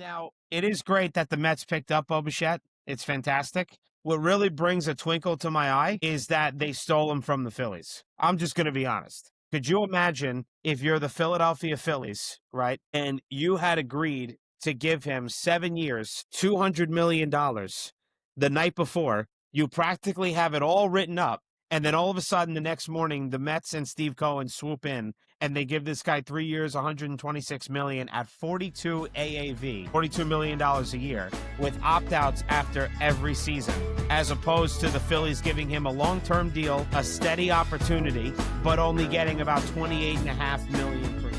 Now, it is great that the Mets picked up Bo Bichette. It's fantastic. What really brings a twinkle to my eye is that they stole him from the Phillies. I'm just going to be honest. Could you imagine if you're the Philadelphia Phillies, right? And you had agreed to give him 7 years, $200 million the night before. You practically have it all written up. And then all of a sudden, the next morning, the Mets and Steve Cohen swoop in and they give this guy 3 years, $126 million at 42 AAV, $42 million a year, with opt-outs after every season, as opposed to the Phillies giving him a long-term deal, a steady opportunity, but only getting about $28.5 million per year.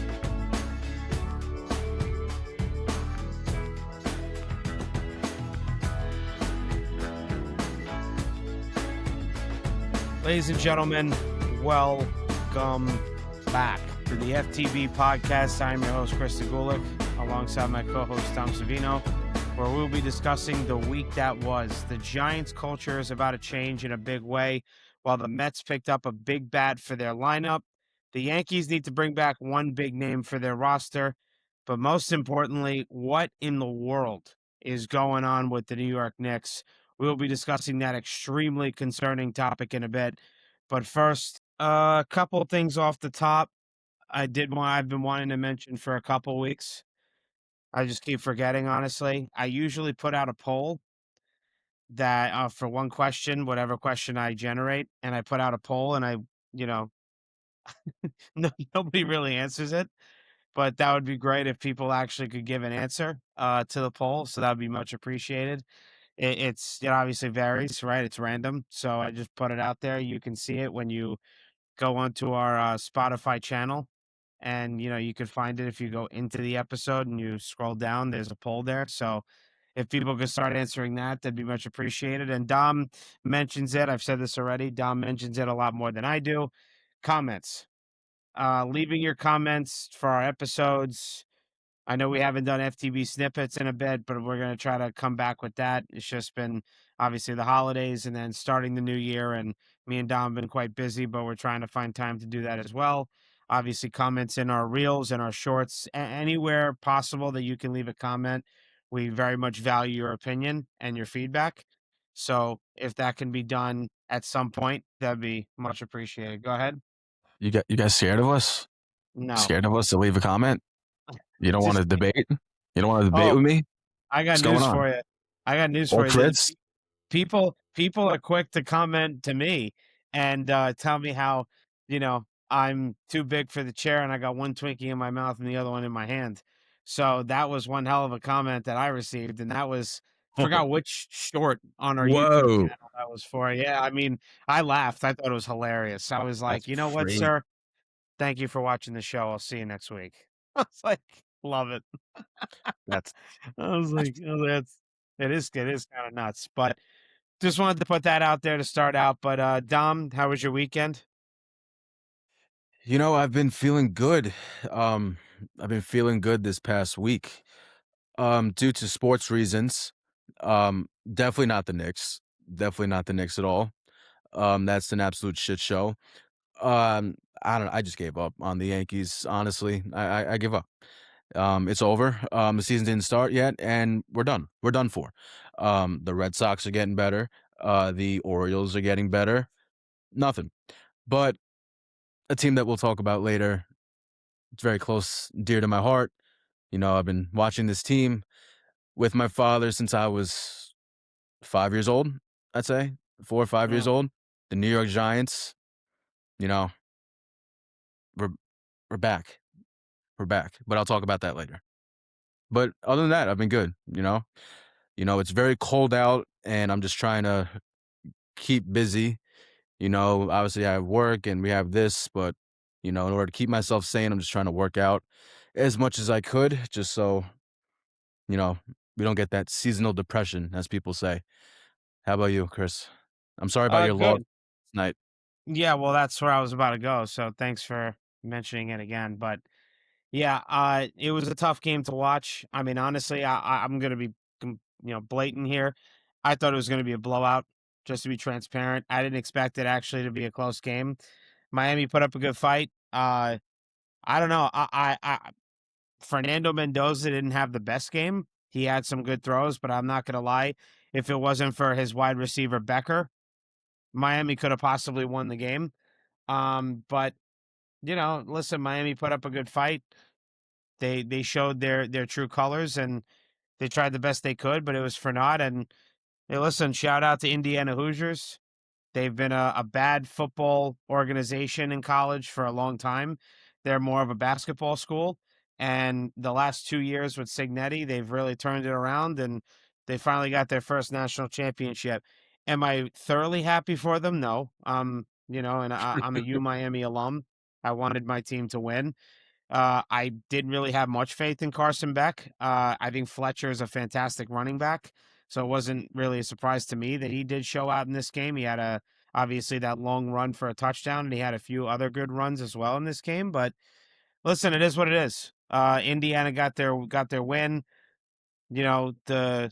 Ladies and gentlemen, welcome back to the FTB podcast. I'm your host, Chris Gulick, alongside my co-host, Tom Savino, where we'll be discussing the week that was. The Giants' culture is about to change in a big way. While the Mets picked up a big bat for their lineup, the Yankees need to bring back one big name for their roster. But most importantly, what in the world is going on with the New York Knicks? We'll be discussing that extremely concerning topic in a bit. But first, a couple of things off the top. I've been wanting to mention for a couple weeks. I just keep forgetting, honestly. I usually put out a poll that for one question, whatever question I generate, and I put out a poll and you know, nobody really answers it. But that would be great if people actually could give an answer to the poll. So that would be much appreciated. It obviously varies, right? It's random. So I just put it out there. You can see it when you go onto our Spotify channel. And, you can find it if you go into the episode and you scroll down, there's a poll there. So if people could start answering that, that'd be much appreciated. And Dom mentions it. I've said this already. Dom mentions it a lot more than I do. Comments. Leaving your comments for our episodes. I know we haven't done FTB snippets in a bit, but we're going to try to come back with that. It's just been obviously the holidays and then starting the new year. And me and Dom have been quite busy, but we're trying to find time to do that as well. Obviously, comments in our reels and our shorts, anywhere possible that you can leave a comment. We very much value your opinion and your feedback. So if that can be done at some point, that'd be much appreciated. Go ahead. You guys scared of us? No. Scared of us to leave a comment? You don't want to debate? You don't want to debate Oh, with me? I got What's news going on? for you. I got news All for you. crits? People are quick to comment to me and tell me how, I'm too big for the chair and I got one Twinkie in my mouth and the other one in my hand. So that was one hell of a comment that I received, and that was forgot which short on our YouTube Whoa. channel that was for. Yeah, I mean, I laughed. I thought it was hilarious. I was like, That's you know what, crazy. sir? Thank you for watching the show. I'll see you next week. I was like, love it. That's I was like, oh, it is kind of nuts, but just wanted to put that out there to start out. But Dom, how was your weekend? I've been feeling good. I've been feeling good this past week. Due to sports reasons. Definitely not the Knicks. Definitely not the Knicks at all. That's an absolute shit show. I don't know. I just gave up on the Yankees, honestly. I give up. It's over. The season didn't start yet, and we're done. We're done for. The Red Sox are getting better. The Orioles are getting better. Nothing. But a team that we'll talk about later. It's very close, dear to my heart. I've been watching this team with my father since I was 5 years old, I'd say. 4 or 5 years Mm. old. The New York Giants, we're we're back. We're back. But I'll talk about that later. But other than that, I've been good, it's very cold out and I'm just trying to keep busy. Obviously I have work and we have this, but in order to keep myself sane, I'm just trying to work out as much as I could just so, we don't get that seasonal depression, as people say. How about you, Chris? I'm sorry about your loss Good. tonight. Yeah, well, that's where I was about to go. So thanks for mentioning it again. But yeah, it was a tough game to watch. I mean, honestly, I'm gonna be, blatant here. I thought it was gonna be a blowout. Just to be transparent, I didn't expect it actually to be a close game. Miami put up a good fight. I don't know. Fernando Mendoza didn't have the best game, He had some good throws, but I'm not gonna lie, if it wasn't for his wide receiver Becker, Miami could have possibly won the game. But listen, Miami put up a good fight. They showed their true colors and they tried the best they could, but it was for naught. And hey, listen, shout out to Indiana Hoosiers. They've been a bad football organization in college for a long time. They're more of a basketball school. And the last 2 years with Signetti, they've really turned it around and they finally got their first national championship. Am I thoroughly happy for them? No. And I'm a U Miami alum. I wanted my team to win. I didn't really have much faith in Carson Beck. I think Fletcher is a fantastic running back, so it wasn't really a surprise to me that he did show out in this game. He had obviously that long run for a touchdown, and he had a few other good runs as well in this game. But listen, it is what it is. Indiana got their win. The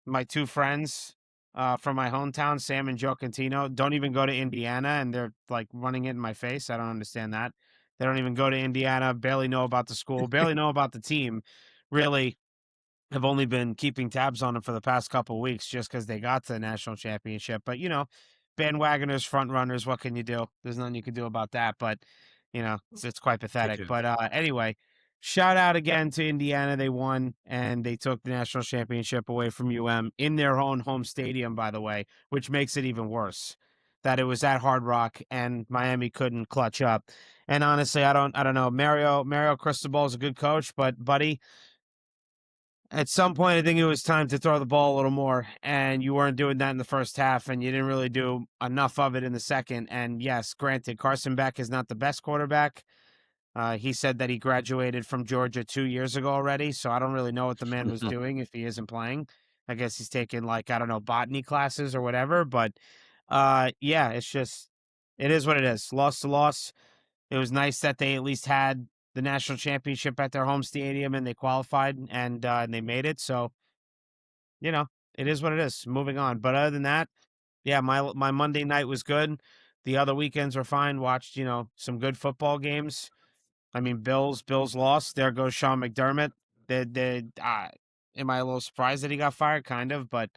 my two friends from my hometown, Sam and Joe Cantino, don't even go to Indiana, and they're like running it in my face. I don't understand that. They don't even go to Indiana, barely know about the school, barely know about the team. Really, have only been keeping tabs on them for the past couple weeks just because they got to the national championship. But bandwagoners, front runners, what can you do? There's nothing you can do about that. But it's quite pathetic. Ridiculous. But anyway, shout out again to Indiana. They won and they took the national championship away from in their own home stadium, by the way, which makes it even worse that it was at Hard Rock and Miami couldn't clutch up. And honestly, I don't know. Mario Cristobal is a good coach, but buddy, at some point, I think it was time to throw the ball a little more, and you weren't doing that in the first half, and you didn't really do enough of it in the second. And yes, granted, Carson Beck is not the best quarterback. He said that he graduated from Georgia 2 years ago already, so I don't really know what the man was doing if he isn't playing. I guess he's taking like I don't know botany classes or whatever. But yeah, it is what it is. Loss to loss. It was nice that they at least had the national championship at their home stadium and they qualified and they made it. So, you know, it is what it is. Moving on. But other than that, yeah, my Monday night was good. The other weekends were fine. Watched, some good football games. I mean, Bills lost. There goes Sean McDermott. Am I a little surprised that he got fired? Kind of, but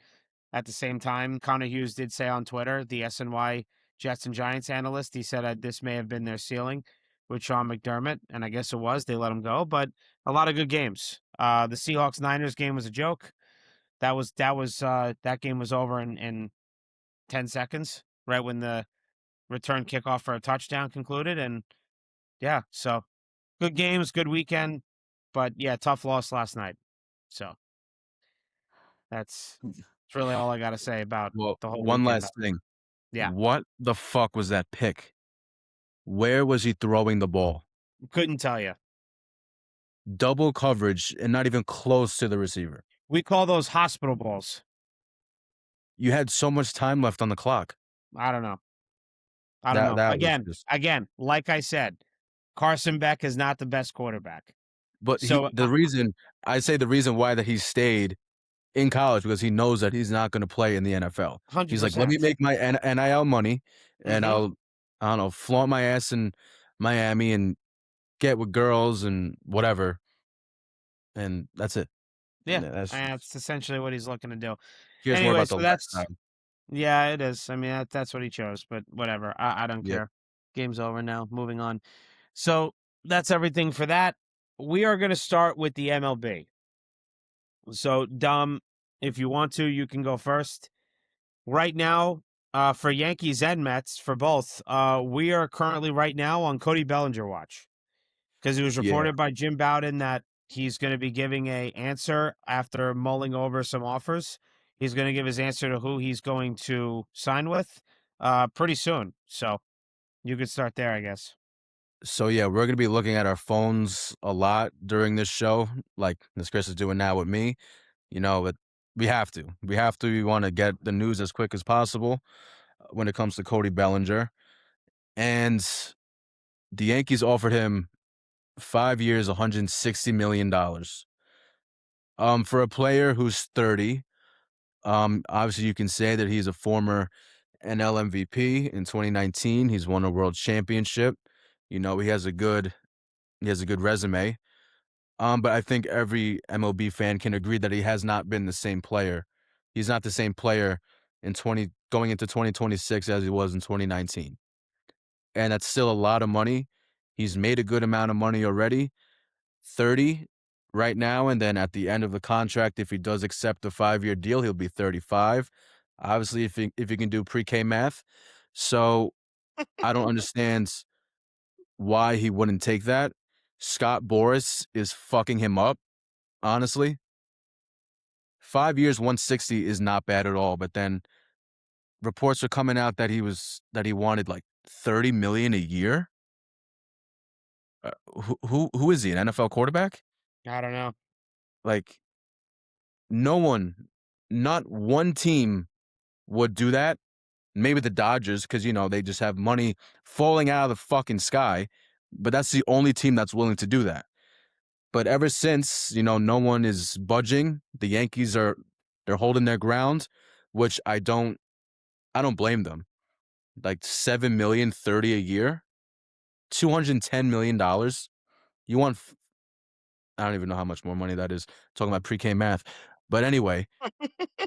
at the same time, Connor Hughes did say on Twitter, the SNY Jets and Giants analyst, he said this may have been their ceiling with Sean McDermott, and I guess it was. They let him go, but a lot of good games. The Seahawks Niners game was a joke. That game was over in 10 seconds, right when the return kickoff for a touchdown concluded, and yeah, so good games, good weekend, but yeah, tough loss last night. So that's really all I got to say about Well, the whole one weekend. last thing. Yeah. What the fuck was that pick? Where was he throwing the ball? Couldn't tell you. Double coverage and not even close to the receiver. We call those hospital balls. You had so much time left on the clock. I don't know. I don't That know. that was Again, just again, like I said, Carson Beck is not the best quarterback. but he So, the reason I say the reason why that he stayed in college because he knows that he's not gonna play in the NFL. He's like, "Let me 100%. make my NIL money, and Mhm. I don't know, flaunt my ass in Miami and get with girls and whatever, and that's it." Yeah. That's That's essentially what he's looking to do. he cares more Anyway, about the so that's lifestyle. yeah, it is. I mean, that's what he chose, but whatever. I don't Yep. care. Game's over now. Moving on. So, that's everything for that. We are going to start with the MLB. So, Dom, if you want to, you can go first. Right now, for Yankees and Mets, for both, we are currently right now on Cody Bellinger watch because it was Yeah. reported by Jim Bowden that he's going to be giving a answer after mulling over some offers. He's going to give his answer to who he's going to sign with pretty soon. So you could start there, I guess. So, yeah, we're gonna be looking at our phones a lot during this show, like as Chris is doing now with me, but we have to. We have to. We wanna get the news as quick as possible when it comes to Cody Bellinger, and the Yankees offered him 5 years, $160 million. For a player who's 30, obviously, you can say that he's a former NL MVP in 2019. He's won a world championship. He has a good resume. But I think every MLB fan can agree that he has not been the same player. He's not the same player in 20 going into 2026 as he was in 2019. And that's still a lot of money. He's made a good amount of money already, 30 right now, and then at the end of the contract, if he does accept a 5-year deal, he'll be 35. Obviously, if you can do pre-K math. So, I don't understand why he wouldn't take that. Scott Boras is fucking him up, honestly. 5 years, 160 is not bad at all, but then reports are coming out that he wanted, like, 30 million a year? Who is he, an NFL quarterback? I don't know. Like, no one, not one team would do that. Maybe the Dodgers, because they just have money falling out of the fucking sky, but that's the only team that's willing to do that. But ever since, no one is budging. The Yankees they're holding their ground, which I don't blame them. Like 7 million, 30 a year, $210 million. You want I don't even know how much more money that is. Talking about pre-K math. But anyway,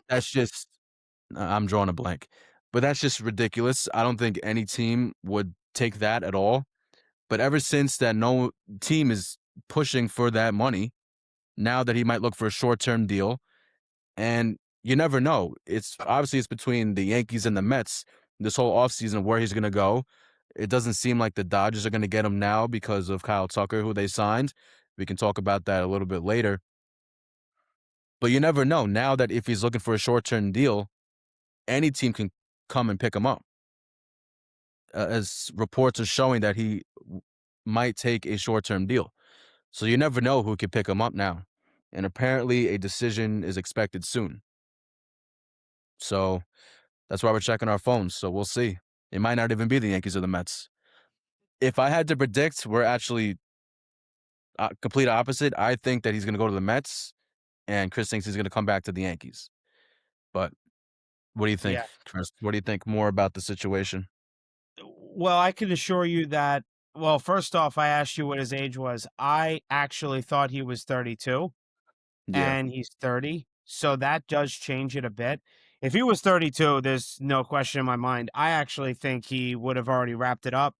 that's just I'm drawing a blank. But that's just ridiculous. I don't think any team would take that at all. But ever since that no team is pushing for that money, now that he might look for a short-term deal, and you never know. It's between the Yankees and the Mets this whole offseason where he's gonna go. It doesn't seem like the Dodgers are gonna get him now because of Kyle Tucker, who they signed. We can talk about that a little bit later. But you never know. Now that if he's looking for a short-term deal, any team can come and pick him up. As reports are showing that he might take a short-term deal. So you never know who could pick him up now. And apparently a decision is expected soon. So that's why we're checking our phones. So we'll see. It might not even be the Yankees or the Mets. If I had to predict, we're actually complete opposite. I think that he's going to go to the Mets, and Chris thinks he's going to come back to the Yankees. But what do you think, Yeah. Chris? What do you think more about the situation? Well, I can assure you that. Well, first off, I asked you what his age was. I actually thought he was 32, Yeah. and he's 30. So that does change it a bit. If he was 32, there's no question in my mind. I actually think he would have already wrapped it up,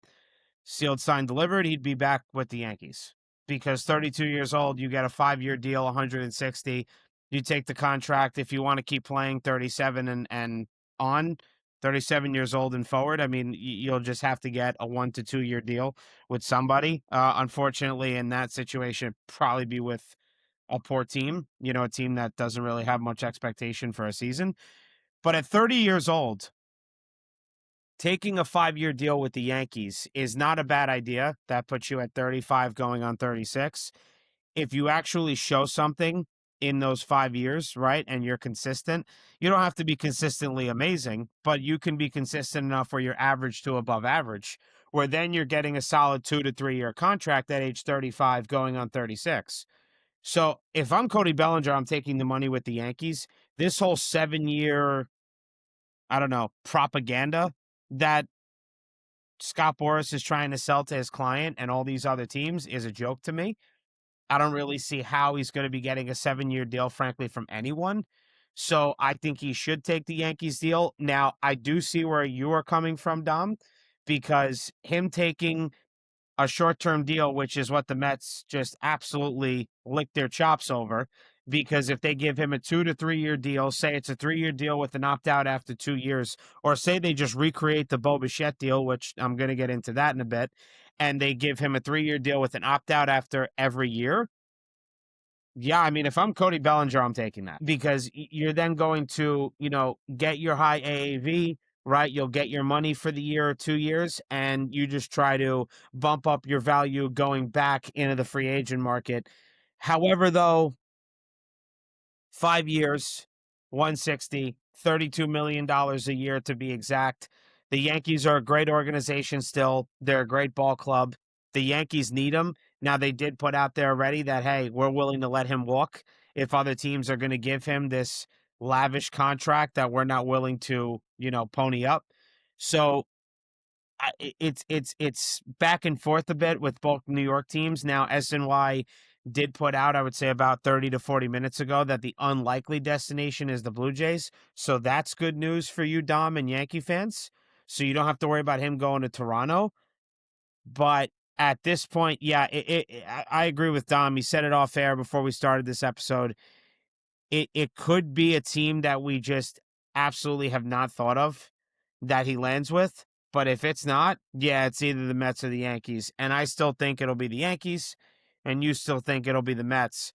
sealed, signed, delivered. He'd be back with the Yankees because 32 years old, you get a 5-year deal, 160. You take the contract if you want to keep playing 37 and on. 37 years old and forward. I mean, you'll just have to get a 1 to 2 year deal with somebody. Unfortunately, in that situation, probably be with a poor team, a team that doesn't really have much expectation for a season. But at 30 years old, taking a 5-year deal with the Yankees is not a bad idea. That puts you at 35 going on 36. If you actually show something in those 5 years, right, and you're consistent, you don't have to be consistently amazing, but you can be consistent enough where you're average to above average, where then you're getting a solid 2 to 3 year contract at age 35 going on 36. So if I'm Cody Bellinger, I'm taking the money with the Yankees. This whole 7 year, I don't know, propaganda that Scott Boras is trying to sell to his client and all these other teams is a joke to me. I don't really see how he's going to be getting a 7-year deal, frankly, from anyone. So I think he should take the Yankees deal. Now, I do see where you are coming from, Dom, because him taking a short-term deal, which is what the Mets just absolutely licked their chops over. Because if they give him a 2 to 3 year deal, say it's a 3-year deal with an opt-out after 2 years, or say they just recreate the Bo Bichette deal, which I'm going to get into that in a bit, and they give him a 3-year deal with an opt-out after every year. Yeah, I mean, if I'm Cody Bellinger, I'm taking that because you're then going to, get your high AAV, right? You'll get your money for the year or 2 years, and you just try to bump up your value going back into the free agent market. However, though, 5 years, 160, $32 million a year to be exact. The Yankees are a great organization still. They're a great ball club. The Yankees need him. Now, they did put out there already that, hey, we're willing to let him walk if other teams are going to give him this lavish contract that we're not willing to, pony up. So it's back and forth a bit with both New York teams. Now, SNY did put out, I would say about 30 to 40 minutes ago, that the unlikely destination is the Blue Jays. So that's good news for you, Dom, and Yankee fans. So you don't have to worry about him going to Toronto. But at this point, yeah, I agree with Dom. He said it off air before we started this episode. It could be a team that we just absolutely have not thought of that he lands with. But if it's not, yeah, it's either the Mets or the Yankees. And I still think it'll be the Yankees, and you still think it'll be the Mets.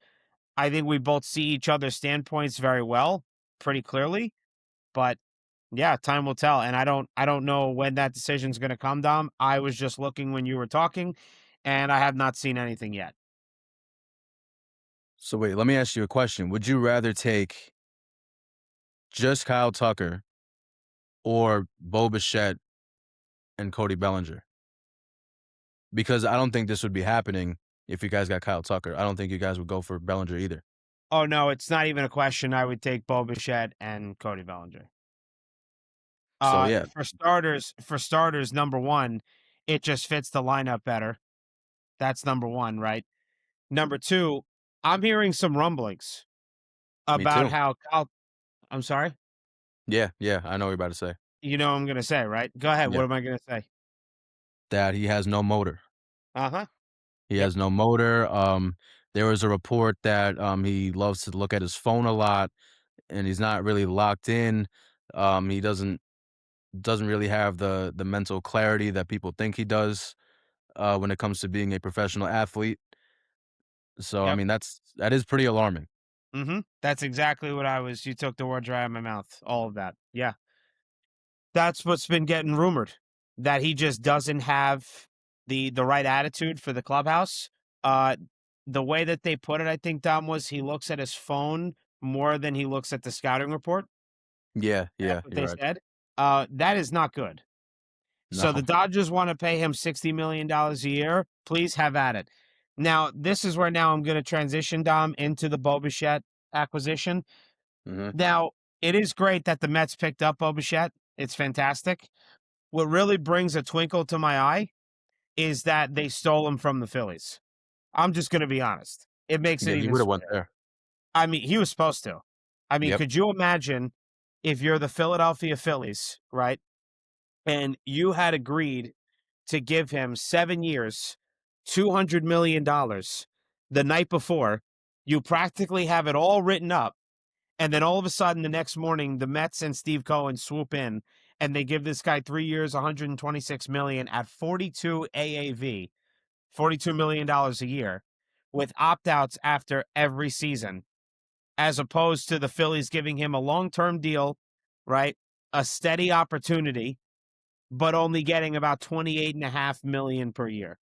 I think we both see each other's standpoints very well, pretty clearly. But yeah, time will tell. And I don't know when that decision's gonna come, Dom. I was just looking when you were talking, and I have not seen anything yet. So wait, let me ask you a question. Would you rather take just Kyle Tucker or Bo Bichette and Cody Bellinger? Because I don't think this would be happening if you guys got Kyle Tucker. I don't think you guys would go for Bellinger either. Oh no, it's not even a question. I would take Bo Bichette and Cody Bellinger. So yeah, For starters, number one, it just fits the lineup better. That's number one, right? Number two, I'm hearing some rumblings me about too. how Kyle. I'm sorry. Yeah, yeah, I know what you're about to say. You know what I'm gonna say, right? Go ahead. What Yep. am I gonna say? That he has no motor. Uh huh. He Yep. has no motor. There was a report that he loves to look at his phone a lot, and he's not really locked in. He doesn't really have the mental clarity that people think he does when it comes to being a professional athlete. So I Yep. mean that is pretty alarming. That's exactly what I was. You took the words right out of my mouth. All of that. Yeah. That's what's been getting rumored, that he just doesn't have the right attitude for the clubhouse. Uh, the way that they put it, I think, Dom, was he looks at his phone more than he looks at the scouting report. Yeah, That's yeah, what you're they right. said. That is not good. So the No. Dodgers want to pay him $60 million a year. Please have at it. Now, this is where now I'm going to transition, Dom, into the Bo Bichette acquisition. Mhm. Now, it is great that the Mets picked up Bo Bichette. It's fantastic. What really brings a twinkle to my eye is that they stole him from the Phillies. I'm just going to be honest. It makes it Yeah, he even would have went sweeter. there. I mean, he was supposed to. I mean, Yep. could you imagine if you're the Philadelphia Phillies, right? And you had agreed to give him 7 years, $200 million the night before. You practically have it all written up. And then all of a sudden, the next morning, the Mets and Steve Cohen swoop in and they give this guy 3 years, 126 million at 42 AAV, $42 million a year, with opt outs after every season, as opposed to the Phillies giving him a long term deal, right? A steady opportunity, but only getting about 28.5 million per year.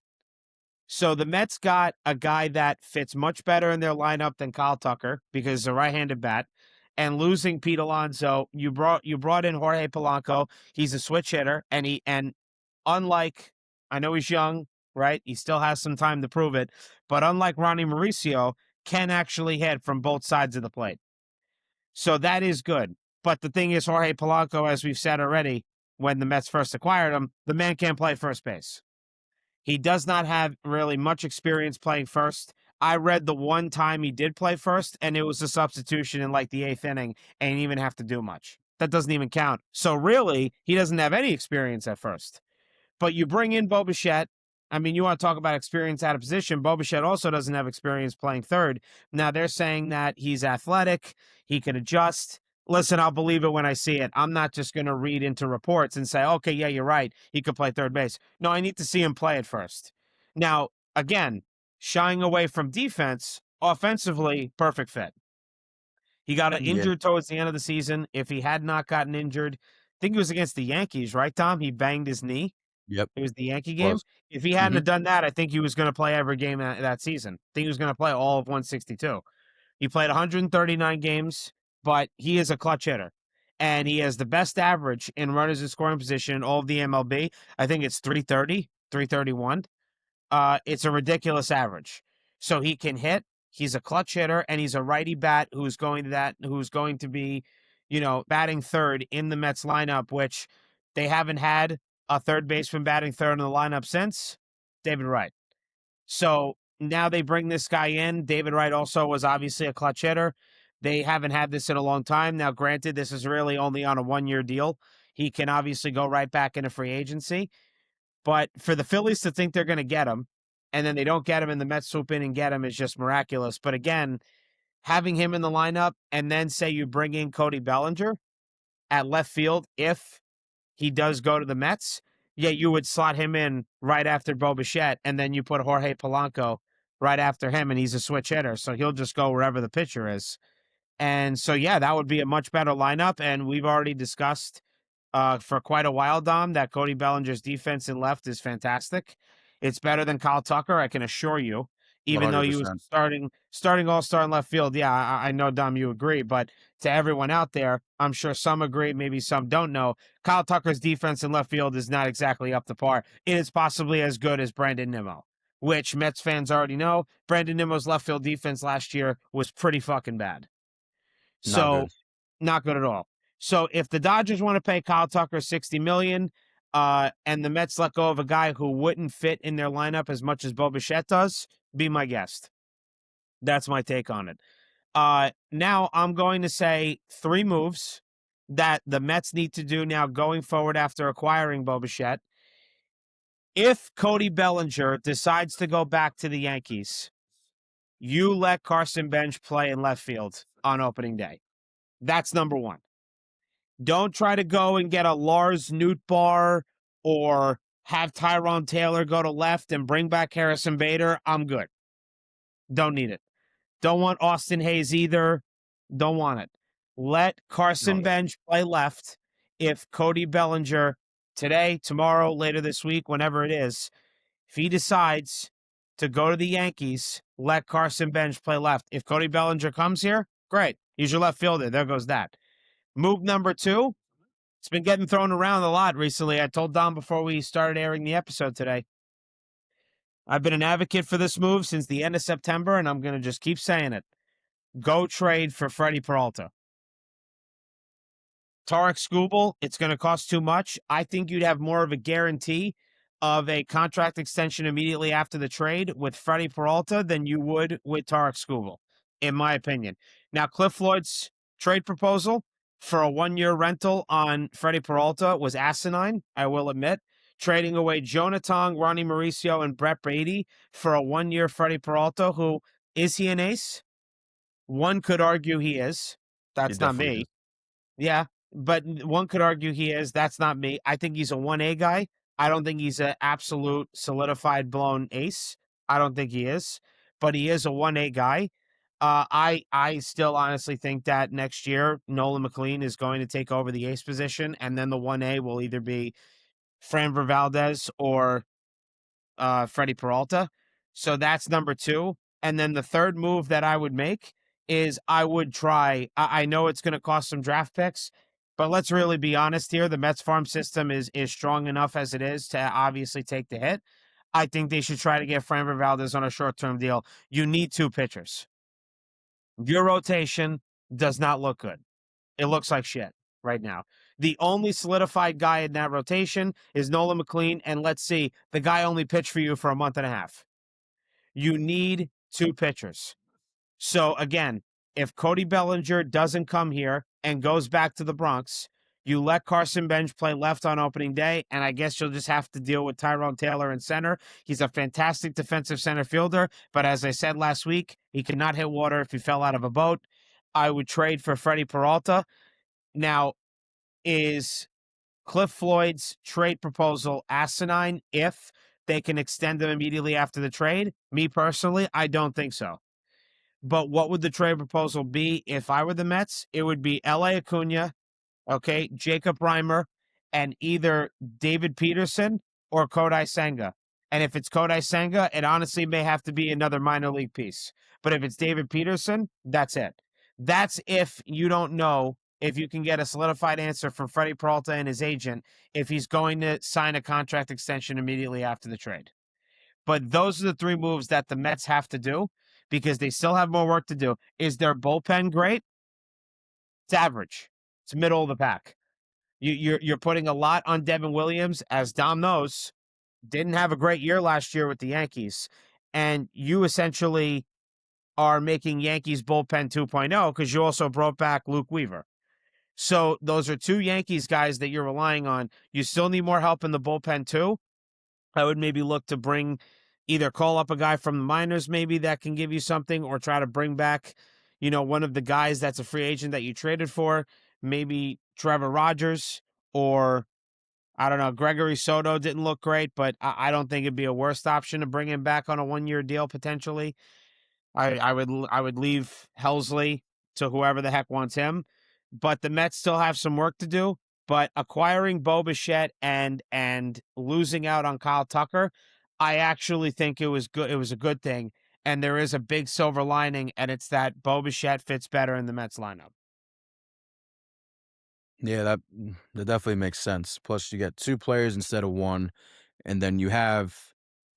So the Mets got a guy that fits much better in their lineup than Kyle Tucker because he's a right-handed bat. And losing Pete Alonso, you brought in Jorge Polanco. He's a switch hitter, and unlike, I know he's young, right? He still has some time to prove it, but unlike Ronnie Mauricio, can actually hit from both sides of the plate. So that is good. But the thing is, Jorge Polanco, as we've said already, when the Mets first acquired him, the man can't play first base. He does not have really much experience playing first. I read the one time he did play first, and it was a substitution in like the eighth inning, and he didn't even have to do much. That doesn't even count. So really, he doesn't have any experience at first. But you bring in Bo Bichette. I mean, you want to talk about experience out of position. Bo Bichette also doesn't have experience playing third. Now they're saying that he's athletic, he can adjust. Listen, I'll believe it when I see it. I'm not just going to read into reports and say, okay, yeah, you're right. He could play third base. No, I need to see him play it first. Now, again, shying away from defense, offensively, perfect fit. He got Yeah. injured towards the end of the season. If he had not gotten injured, I think it was against the Yankees, right, Tom? He banged his knee. Yep. It was the Yankee game. Was. If he hadn't have Mhm. done that, I think he was gonna play every game that season. I think he was gonna play all of 162. He played 139 games, but he is a clutch hitter. And he has the best average in runners in scoring position in all of the MLB. I think it's 330, 331. It's a ridiculous average. So he can hit. He's a clutch hitter, and he's a righty bat who's going to be, batting third in the Mets lineup, which they haven't had a third baseman batting third in the lineup since David Wright. So Now they bring this guy in. David Wright also was obviously a clutch hitter. They haven't had this in a long time. Now, granted, this is really only on a 1-year deal. He can obviously go right back into free agency. But for the Phillies to think they're going to get him, and then they don't get him, and the Mets swoop in and get him is just miraculous. But again, having him in the lineup, and then say you bring in Cody Bellinger at left field if he does go to the Mets, yeah, you would slot him in right after Bo Bichette, and then you put Jorge Polanco right after him, and he's a switch hitter, so he'll just go wherever the pitcher is. And so, yeah, that would be a much better lineup. And we've already discussed for quite a while, Dom, that Cody Bellinger's defense in left is fantastic. It's better than Kyle Tucker, I can assure you. Even though he was 100%. starting all-star in left field. Yeah, I know, Dom, you agree, but to everyone out there, I'm sure some agree, maybe some don't know. Kyle Tucker's defense in left field is not exactly up to par. It is possibly as good as Brandon Nimmo, which Mets fans already know. Brandon Nimmo's left field defense last year was pretty fucking bad. Not So good. not good at all. So if the Dodgers want to pay Kyle Tucker $60 million, and the Mets let go of a guy who wouldn't fit in their lineup as much as Bo Bichette does, be my guest. That's my take on it. Now I'm going to say 3 moves that the Mets need to do now going forward after acquiring Bo Bichette. If Cody Bellinger decides to go back to the Yankees, you let Carson Bench play in left field on opening day. That's number 1. Don't try to go and get a Lars Nootbaar or have Tyrone Taylor go to left and bring back Harrison Bader. I'm good. Don't need it. Don't want Austin Hayes either. Don't want it. Let Carson No. Bench play left. If Cody Bellinger today, tomorrow, later this week, whenever it is, if he decides to go to the Yankees, let Carson Bench play left. If Cody Bellinger comes here, great. He's your left fielder. There goes that. Move number 2. It's been getting thrown around a lot recently. I told Dom before we started airing the episode today. I've been an advocate for this move since the end of September, and I'm going to just keep saying it. Go trade for Freddie Peralta. Tarek Skubal, it's going to cost too much. I think you'd have more of a guarantee of a contract extension immediately after the trade with Freddie Peralta than you would with Tarek Skubal, in my opinion. Now, Cliff Floyd's trade proposal for a 1-year rental on Freddie Peralta was asinine, I will admit. Trading away Jonah Tong, Ronnie Mauricio, and Brett Brady for a 1-year Freddie Peralta, who, is he an ace? One could argue he is. He That's not definitely me. is. Yeah, but one could argue he is. That's not me. I think he's a 1A guy. I don't think he's an absolute solidified blown ace. I don't think he is, but he is a 1A guy. I still honestly think that next year Nolan McLean is going to take over the ace position, and then the 1A will either be Framber Valdez or Freddie Peralta. So that's number 2. And then the third move that I would make is I would try. I know it's going to cost some draft picks, but let's really be honest here. The Mets farm system is strong enough as it is to obviously take the hit. I think they should try to get Framber Valdez on a short-term deal. You need 2 pitchers. Your rotation does not look good. It looks like shit right now. The only solidified guy in that rotation is Nolan McLean, and let's see, the guy only pitched for you for a month and a half. You need 2 pitchers. So again, if Cody Bellinger doesn't come here and goes back to the Bronx, you let Carson Bench play left on opening day, and I guess you'll just have to deal with Tyrone Taylor in center. He's a fantastic defensive center fielder, but as I said last week, he could not hit water if he fell out of a boat. I would trade for Freddie Peralta. Now, is Cliff Floyd's trade proposal asinine if they can extend them immediately after the trade? Me personally, I don't think so. But what would the trade proposal be if I were the Mets? It would be L.A. Acuna, okay, Jacob Reimer, and either David Peterson or Kodai Senga. And if it's Kodai Senga, it honestly may have to be another minor league piece. But if it's David Peterson, that's it. That's if you don't know if you can get a solidified answer from Freddie Peralta and his agent if he's going to sign a contract extension immediately after the trade. But those are the 3 moves that the Mets have to do because they still have more work to do. Is their bullpen great? It's average. It's middle of the pack. You're putting a lot on Devin Williams, as Dom knows, didn't have a great year last year with the Yankees. and you essentially are making Yankees bullpen 2.0 because you also brought back Luke Weaver. So those are two Yankees guys that you're relying on. You still need more help in the bullpen too. I would maybe look to bring either call up a guy from the minors maybe that can give you something, or try to bring back, one of the guys that's a free agent that you traded for, maybe Trevor Rogers, or I don't know, Gregory Soto didn't look great, but I don't think it'd be a worst option to bring him back on a 1-year deal potentially. I would leave Helsley to whoever the heck wants him, but the Mets still have some work to do. But acquiring Bo Bichette and losing out on Kyle Tucker, I actually think it was good. It was a good thing, and there is a big silver lining, and it's that Bo Bichette fits better in the Mets lineup. Yeah, that definitely makes sense. Plus, you get 2 players instead of 1, and then you have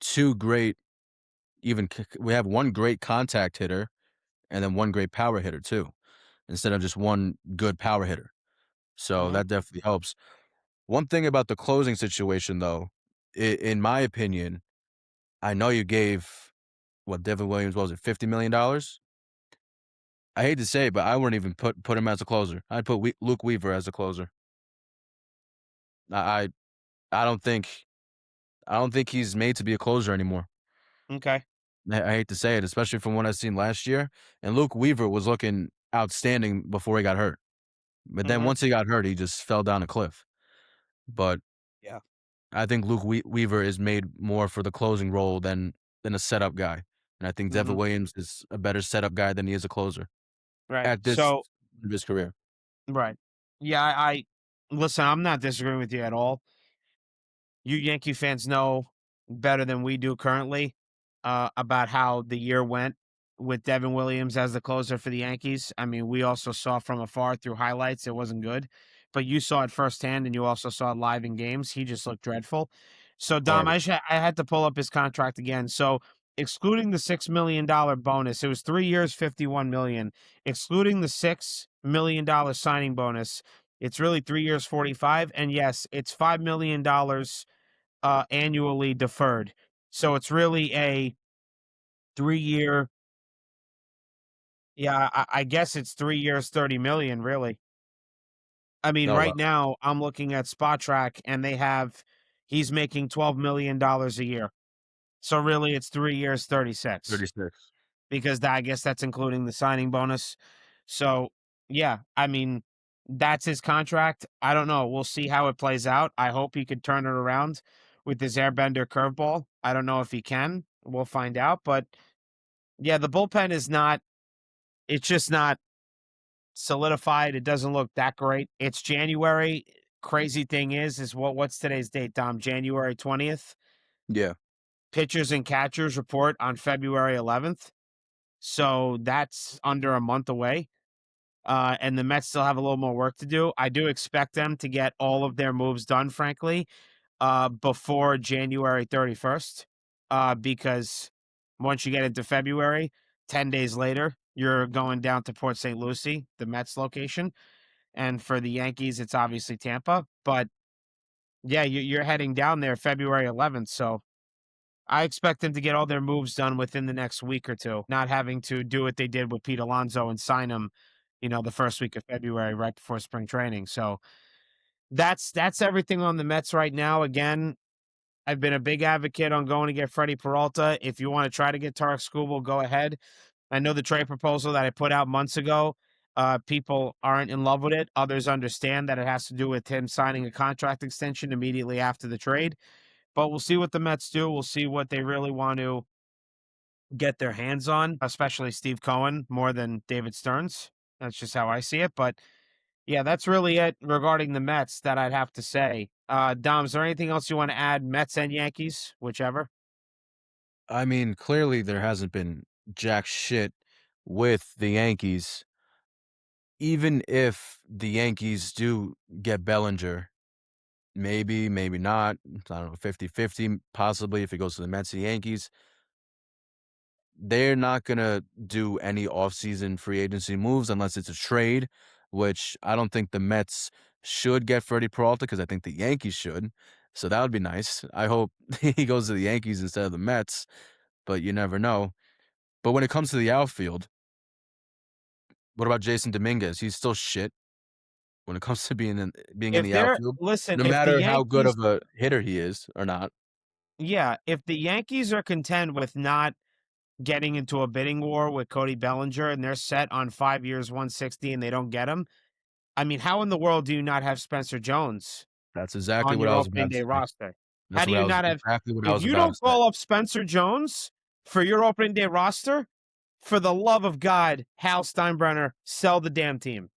2 great even c we have 1 great contact hitter and then 1 great power hitter too, instead of just 1 good power hitter. So Hmm. that definitely helps. One thing about the closing situation though, in my opinion, I know you gave what Devin Williams, what was it, $50 million. I hate to say it, but I wouldn't even put him as a closer. I'd put Luke Weaver as a closer. I I I don't think he's made to be a closer anymore. Okay. I hate to say it, especially from what I've seen last year. And Luke Weaver was looking outstanding before he got hurt. But then Hmm. once he got hurt, he just fell down a cliff. But Yeah. I think Luke Weaver is made more for the closing role than a setup guy. And I think Devin Hmm. Williams is a better setup guy than he is a closer Right. at this So of his career. right. Yeah. I listen. I'm not disagreeing with you at all. You Yankee fans know better than we do currently about how the year went with Devin Williams as the closer for the Yankees. I mean, we also saw from afar through highlights it wasn't good, but you saw it firsthand and you also saw it live in games. He just looked dreadful. So, Dom, Horrible. I had to pull up his contract again. So, excluding the $6 million bonus, it was 3 years, 51 million. Excluding the $6 million signing bonus, it's really 3 years, 45. And yes, it's $5 million annually deferred. So it's really a 3-year. Yeah, I guess it's 3 years, 30 million, really. I mean, Oh, wow. right now I'm looking at Spot Track and he's making $12 million a year. So really it's 3 years, 36, 36. because I guess that's including the signing bonus. So yeah, I mean, that's his contract. I don't know. We'll see how it plays out. I hope he could turn it around with his airbender curveball. I don't know if he can. We'll find out. But yeah, the bullpen is not, it's just not solidified. It doesn't look that great. It's January. Crazy thing is what's today's date, Dom? January 20th. Yeah. Pitchers and catchers report on February 11th. So that's under a month away. And the Mets still have a little more work to do. I do expect them to get all of their moves done, frankly, before January 31st, because once you get into February, 10 days later, you're going down to Port St. Lucie, the Mets location. And for the Yankees, it's obviously Tampa. But yeah, you're heading down there February 11th. So I expect them to get all their moves done within the next week or two, not having to do what they did with Pete Alonso and sign him, the first week of February, right before spring training. So that's everything on the Mets right now. Again, I've been a big advocate on going to get Freddie Peralta. If you want to try to get Tarek Skubal, go ahead. I know the trade proposal that I put out months ago. People aren't in love with it. Others understand that it has to do with him signing a contract extension immediately after the trade. But we'll see what the Mets do. We'll see what they really want to get their hands on, especially Steve Cohen more than David Stearns. That's just how I see it. But yeah, that's really it regarding the Mets that I'd have to say. Dom, is there anything else you want to add? Mets and Yankees, whichever. I mean, clearly there hasn't been jack shit with the Yankees. Even if the Yankees do get Bellinger, maybe, maybe not. I don't know, 50-50, possibly if it goes to the Mets or the Yankees. They're not gonna do any offseason free agency moves unless it's a trade, which I don't think the Mets should get Freddie Peralta because I think the Yankees should. So that would be nice. I hope he goes to the Yankees instead of the Mets. but you never know. But when it comes to the outfield, what about Jasson Dominguez? He's still shit when it comes to being in If the they're outfield, listen, no if the matter how good Yankees of a hitter he is or not. yeah, if the Yankees are content with not getting into a bidding war with Cody Bellinger and they're set on 5 years, 160 and they don't get him, I mean, how in the world do you not have Spencer Jones That's exactly on what your I was opening about to day say. roster? How That's do what you I was not have exactly what I if was you about to don't say. call up Spencer Jones for your opening day roster, for the love of God, Hal Steinbrenner, sell the damn team.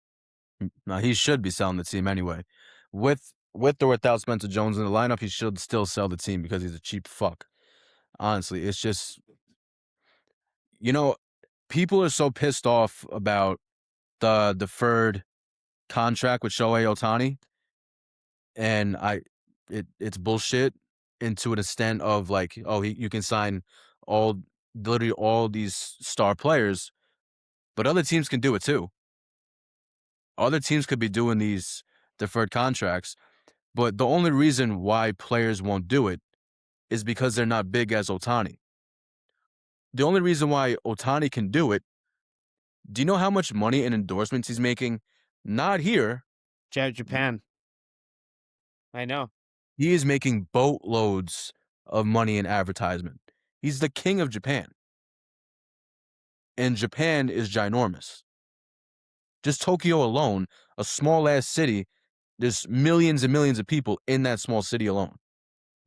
No, he should be selling the team anyway. With or without Spencer Jones in the lineup, he should still sell the team because he's a cheap fuck. Honestly, it's just you know, people are so pissed off about the deferred contract with Shohei Ohtani, and it's bullshit. And to an extent of like, oh, you can sign all literally all these star players, but other teams can do it too. Other teams could be doing these deferred contracts, but the only reason why players won't do it is because they're not big as Ohtani. The only reason why Ohtani can do it, do you know how much money and endorsements he's making? Not here. Japan. I know. He is making boatloads of money in advertisement. He's the king of Japan, and Japan is ginormous. Just Tokyo alone, a small ass city, there's millions and millions of people in that small city alone,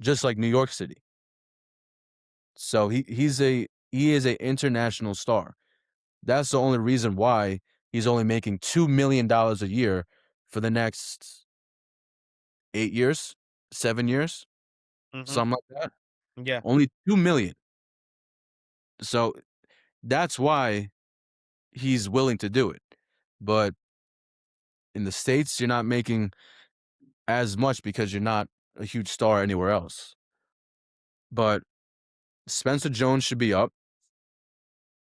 just like New York City. So he is a international star. That's the only reason why he's only making $2 million a year for the next 8 years, 7 years, Mhm. something like that. Yeah. Only 2 million. So that's why he's willing to do it. But in the States, you're not making as much because you're not a huge star anywhere else. But Spencer Jones should be up.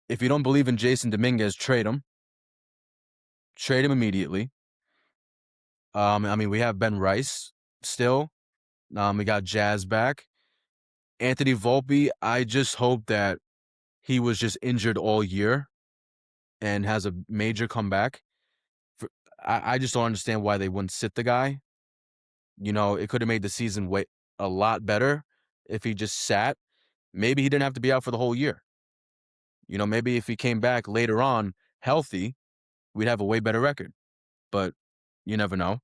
If you don't believe in Jasson Dominguez, trade him. Trade him immediately. I mean, we have Ben Rice still. We got Jazz back. Anthony Volpe, I just hope that he was just injured all year and has a major comeback. For, I just don't understand why they wouldn't sit the guy. You know, it could have made the season way a lot better if he just sat. Maybe he didn't have to be out for the whole year. You know, maybe if he came back later on healthy, we'd have a way better record. But you never know.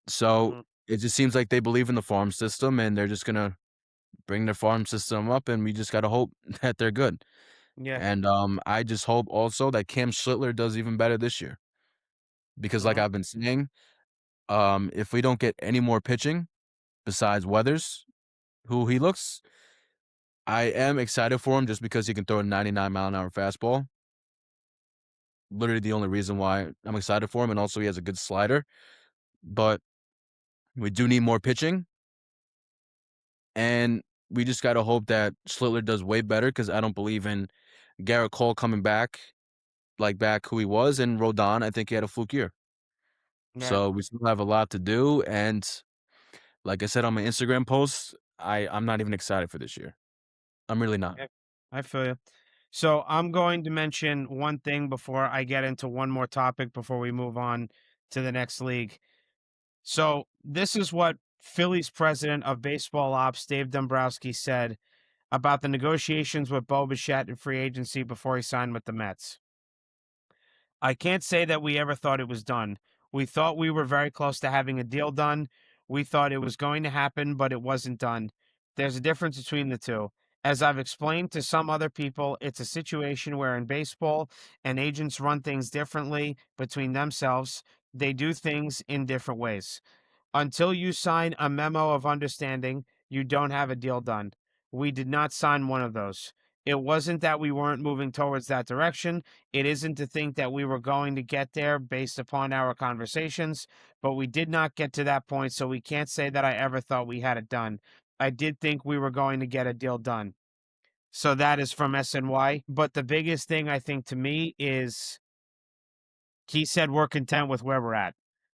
So Mhm. it just seems like they believe in the farm system and they're just gonna bring their farm system up, and we just gotta hope that they're good. Yeah. And I just hope also that Cam Schlittler does even better this year because, like Mhm. I've been saying, if we don't get any more pitching besides Weathers, who he looks, I am excited for him just because he can throw a 99-mile-an-hour fastball. Literally the only reason why I'm excited for him, and also he has a good slider. But we do need more pitching, and we just gotta hope that Schlittler does way better because I don't believe in Garrett Cole coming back like back who he was, and Rodon, I think he had a fluke year. Right. So we still have a lot to do, and like I said on my Instagram post, I'm not even excited for this year. I'm really not. Yeah. I feel you. So I'm going to mention one thing before I get into one more topic before we move on to the next league. So this is what Phillies president of baseball ops, Dave Dombrowski, said about the negotiations with Bo Bichette in free agency before he signed with the Mets. I can't say that we ever thought it was done. We thought we were very close to having a deal done. We thought it was going to happen, but it wasn't done. There's a difference between the two. As I've explained to some other people, it's a situation where in baseball, and agents run things differently between themselves. They do things in different ways. Until you sign a memo of understanding, you don't have a deal done. We did not sign one of those. It wasn't that we weren't moving towards that direction. It isn't to think that we were going to get there based upon our conversations, but we did not get to that point, so we can't say that I ever thought we had it done. I did think we were going to get a deal done. So that is from SNY. But the biggest thing I think to me is he said we're content with where we're at.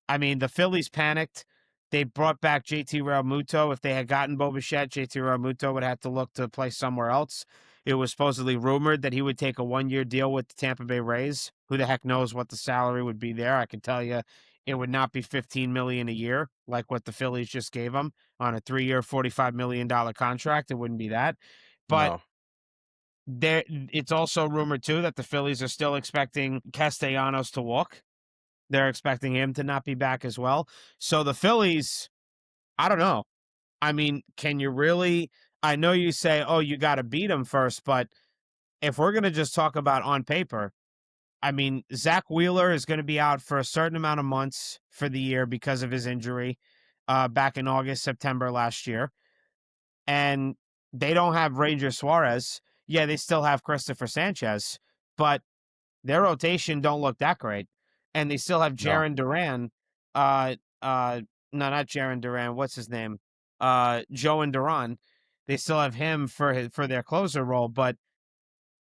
I mean, the Phillies panicked. They brought back JT Realmuto. If they had gotten Bo Bichette, JT Realmuto would have to look to play somewhere else. It was supposedly rumored that he would take a 1-year deal with the Tampa Bay Rays. Who the heck knows what the salary would be there? I can tell you it would not be 15 million a year like what the Phillies just gave him on a 3-year, $45 million contract. It wouldn't be that. But No. it's also rumored too that the Phillies are still expecting Castellanos to walk. They're expecting him to not be back as well. So the Phillies, I don't know. I mean, can you really? I know you say, oh, you got to beat them first, but if we're going to just talk about on paper, I mean, Zach Wheeler is going to be out for a certain amount of months for the year because of his injury back in August, September last year. And they don't have Ranger Suarez. Yeah, they still have Christopher Sanchez, but their rotation don't look that great. And they still have No. Jaron Duran. Uh, no, not Jaron Duran. What's his name? Joe and Duran. They still have him for their closer role, but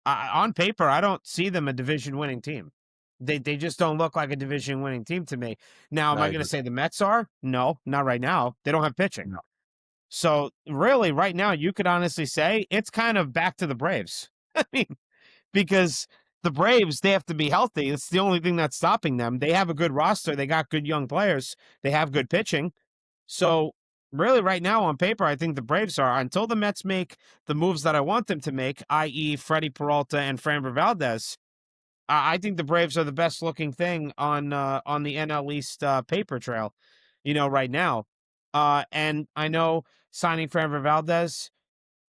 on paper, I don't see them a division winning team. They just don't look like a division winning team to me. Now, am I I going to agree. say the Mets are? No, not right now. They don't have pitching. No. So really, right now, you could honestly say it's kind of back to the Braves. I mean, because the Braves, they have to be healthy. It's the only thing that's stopping them. They have a good roster. They got good young players. They have good pitching. So really, right now on paper, I think the Braves are until the Mets make the moves that I want them to make, i.e., Freddie Peralta and Framber Valdez. I think the Braves are the best looking thing on the NL East paper trail, right now. And I know signing Framber Valdez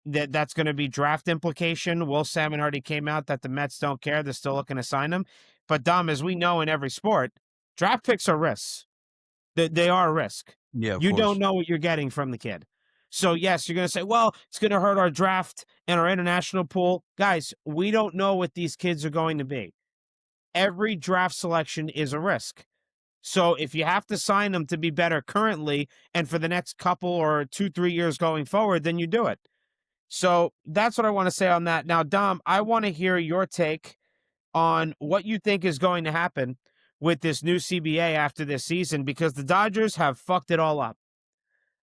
that's going to be draft implication. Will Salmon already came out that the Mets don't care; they're still looking to sign him. But Dom, as we know in every sport, draft picks are risks. They are a risk. Yeah, of You don't course. know what you're getting from the kid. So yes, you're going to say, well, it's going to hurt our draft and our international pool. Guys, we don't know what these kids are going to be. Every draft selection is a risk. So if you have to sign them to be better currently and for the next couple or 2-3 years going forward, then you do it. So that's what I want to say on that. Now, Dom, I want to hear your take on what you think is going to happen with this new CBA after this season because the Dodgers have fucked it all up,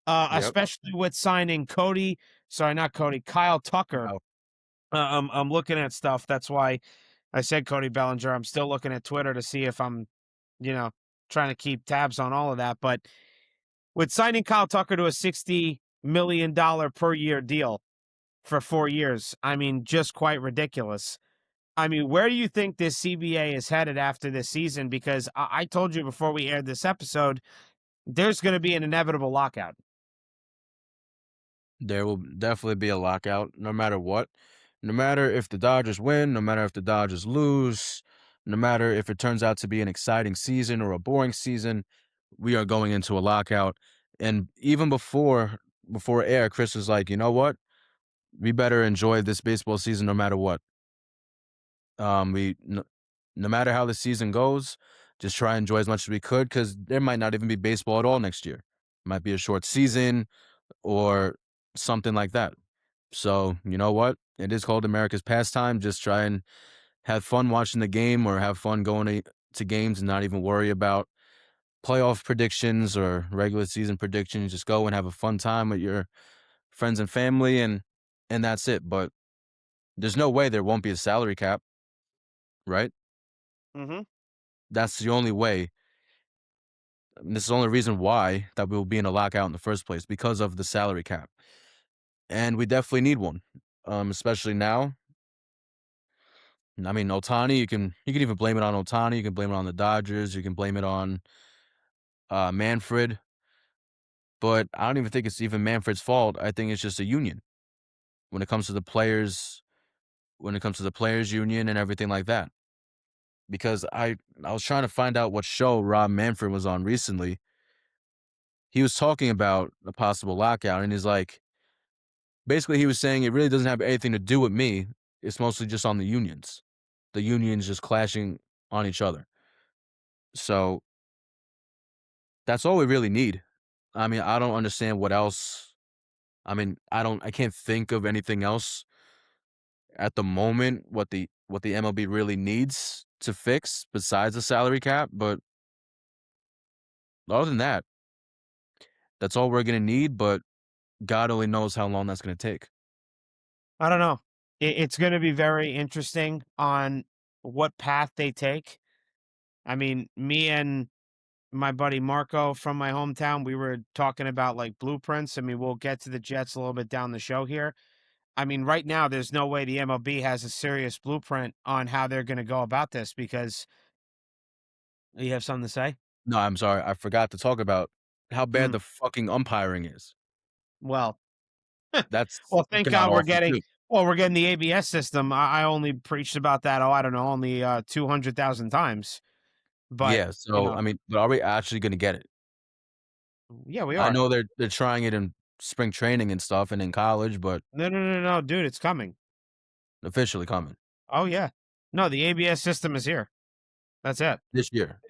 Yep. especially with signing Kyle Tucker. Wow. I'm looking at stuff. That's why I said Cody Bellinger. I'm still looking at Twitter to see if I'm, you know, trying to keep tabs on all of that. But with signing Kyle Tucker to a $60 million per year deal for 4 years, I mean, just quite ridiculous. I mean, where do you think this CBA is headed after this season? Because I told you before we aired this episode, there's going to be an inevitable lockout. There will definitely be a lockout no matter what. No matter if the Dodgers win, no matter if the Dodgers lose, no matter if it turns out to be an exciting season or a boring season, we are going into a lockout. And even before air, Chris was like, "You know what? We better enjoy this baseball season no matter what. We no matter how the season goes, just try and enjoy as much as we could because there might not even be baseball at all next year. It might be a short season or something like that. So, you know what? It is called America's pastime. Just try and have fun watching the game or have fun going to games and not even worry about playoff predictions or regular season predictions. Just go and have a fun time with your friends and family and that's it. But there's no way there won't be a salary cap, right? Mm-hmm. That's the only way. And this is the only reason why that we'll be in a lockout in the first place because of the salary cap. And we definitely need one. Especially now. I mean, Otani, you can even blame it on Otani, you can blame it on the Dodgers, you can blame it on Manfred, but I don't even think it's even Manfred's fault. I think it's just a union when it comes to the players, when it comes to the players union and everything like that. Because I was trying to find out what show Rob Manfred was on recently. He was talking about a possible lockout, and he's like, basically, he was saying it really doesn't have anything to do with me. It's mostly just on the unions. The unions just clashing on each other. So that's all we really need. I mean, I don't understand what else. I mean, I can't think of anything else at the moment what the MLB really needs to fix besides the salary cap, but other than that, That's all we're gonna need, but God only knows how long that's gonna take. I don't know. It's going to be very interesting on what path they take. I mean, me and my buddy Marco from my hometown, we were talking about like blueprints. I mean, we'll get to the Jets a little bit down the show here. I mean, right now, there's no way the MLB has a serious blueprint on how they're going to go about this because you have something to say. No, I'm sorry, I forgot to talk about how bad Mm, the fucking umpiring is. well, That's well, thank god God we're awful getting. too. Well, we're getting the ABS system. I only preached about that. Oh, I don't know, only 200,000 times. But Yeah, you so, know, I mean, but are we actually gonna get it? yeah, we I are. know they're trying it in spring training and stuff and in college, but No, no, no, no, dude, it's coming. officially coming Oh yeah, no, the ABS system is here. That's it. this year.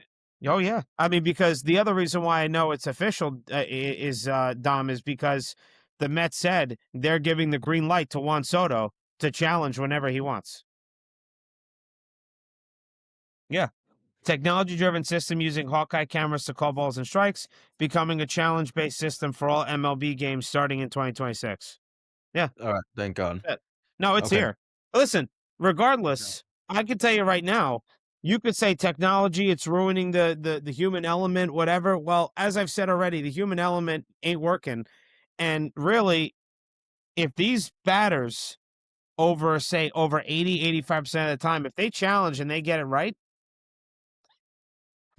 Oh yeah, I mean because the other reason why I know it's official is Dom is because the Mets said they're giving the green light to Juan Soto to challenge whenever he wants. Yeah, technology-driven system using Hawkeye cameras to call balls and strikes, becoming a challenge-based system for all MLB games starting in 2026. Yeah. Alright, thank God. It. No, it's Okay. here. Listen, No. regardless, I can tell you right now, you could say technology, it's ruining the human element, whatever. Well, as I've said already, the human element ain't working. And really, if these batters over, say, over 80, 85% of the time, if they challenge and they get it right,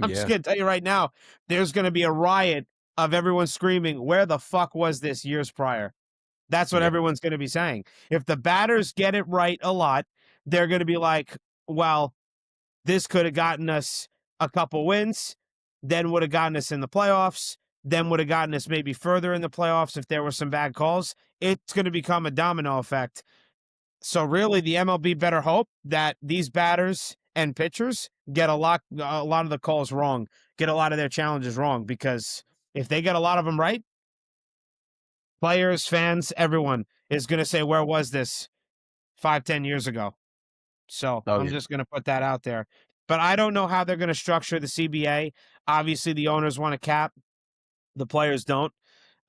I'm just Yeah, gonna tell you right now, there's gonna be a riot of everyone screaming, where the fuck was this years prior? That's what yeah, everyone's gonna be saying. If the batters get it right a lot, they're gonna be like, "Well, this could have gotten us a couple wins, then would have gotten us in the playoffs, then would have gotten us maybe further in the playoffs if there were some bad calls." It's gonna become a domino effect. So really, the MLB better hope that these batters and pitchers get a lot of the calls wrong, get a lot of their challenges wrong, because if they get a lot of them right, players, fans, everyone is gonna say, "Where was this 5, 10 years ago?" So, oh, I'm yeah. just gonna put that out there. But I don't know how they're gonna structure the CBA. Obviously, the owners want a cap, the players don't.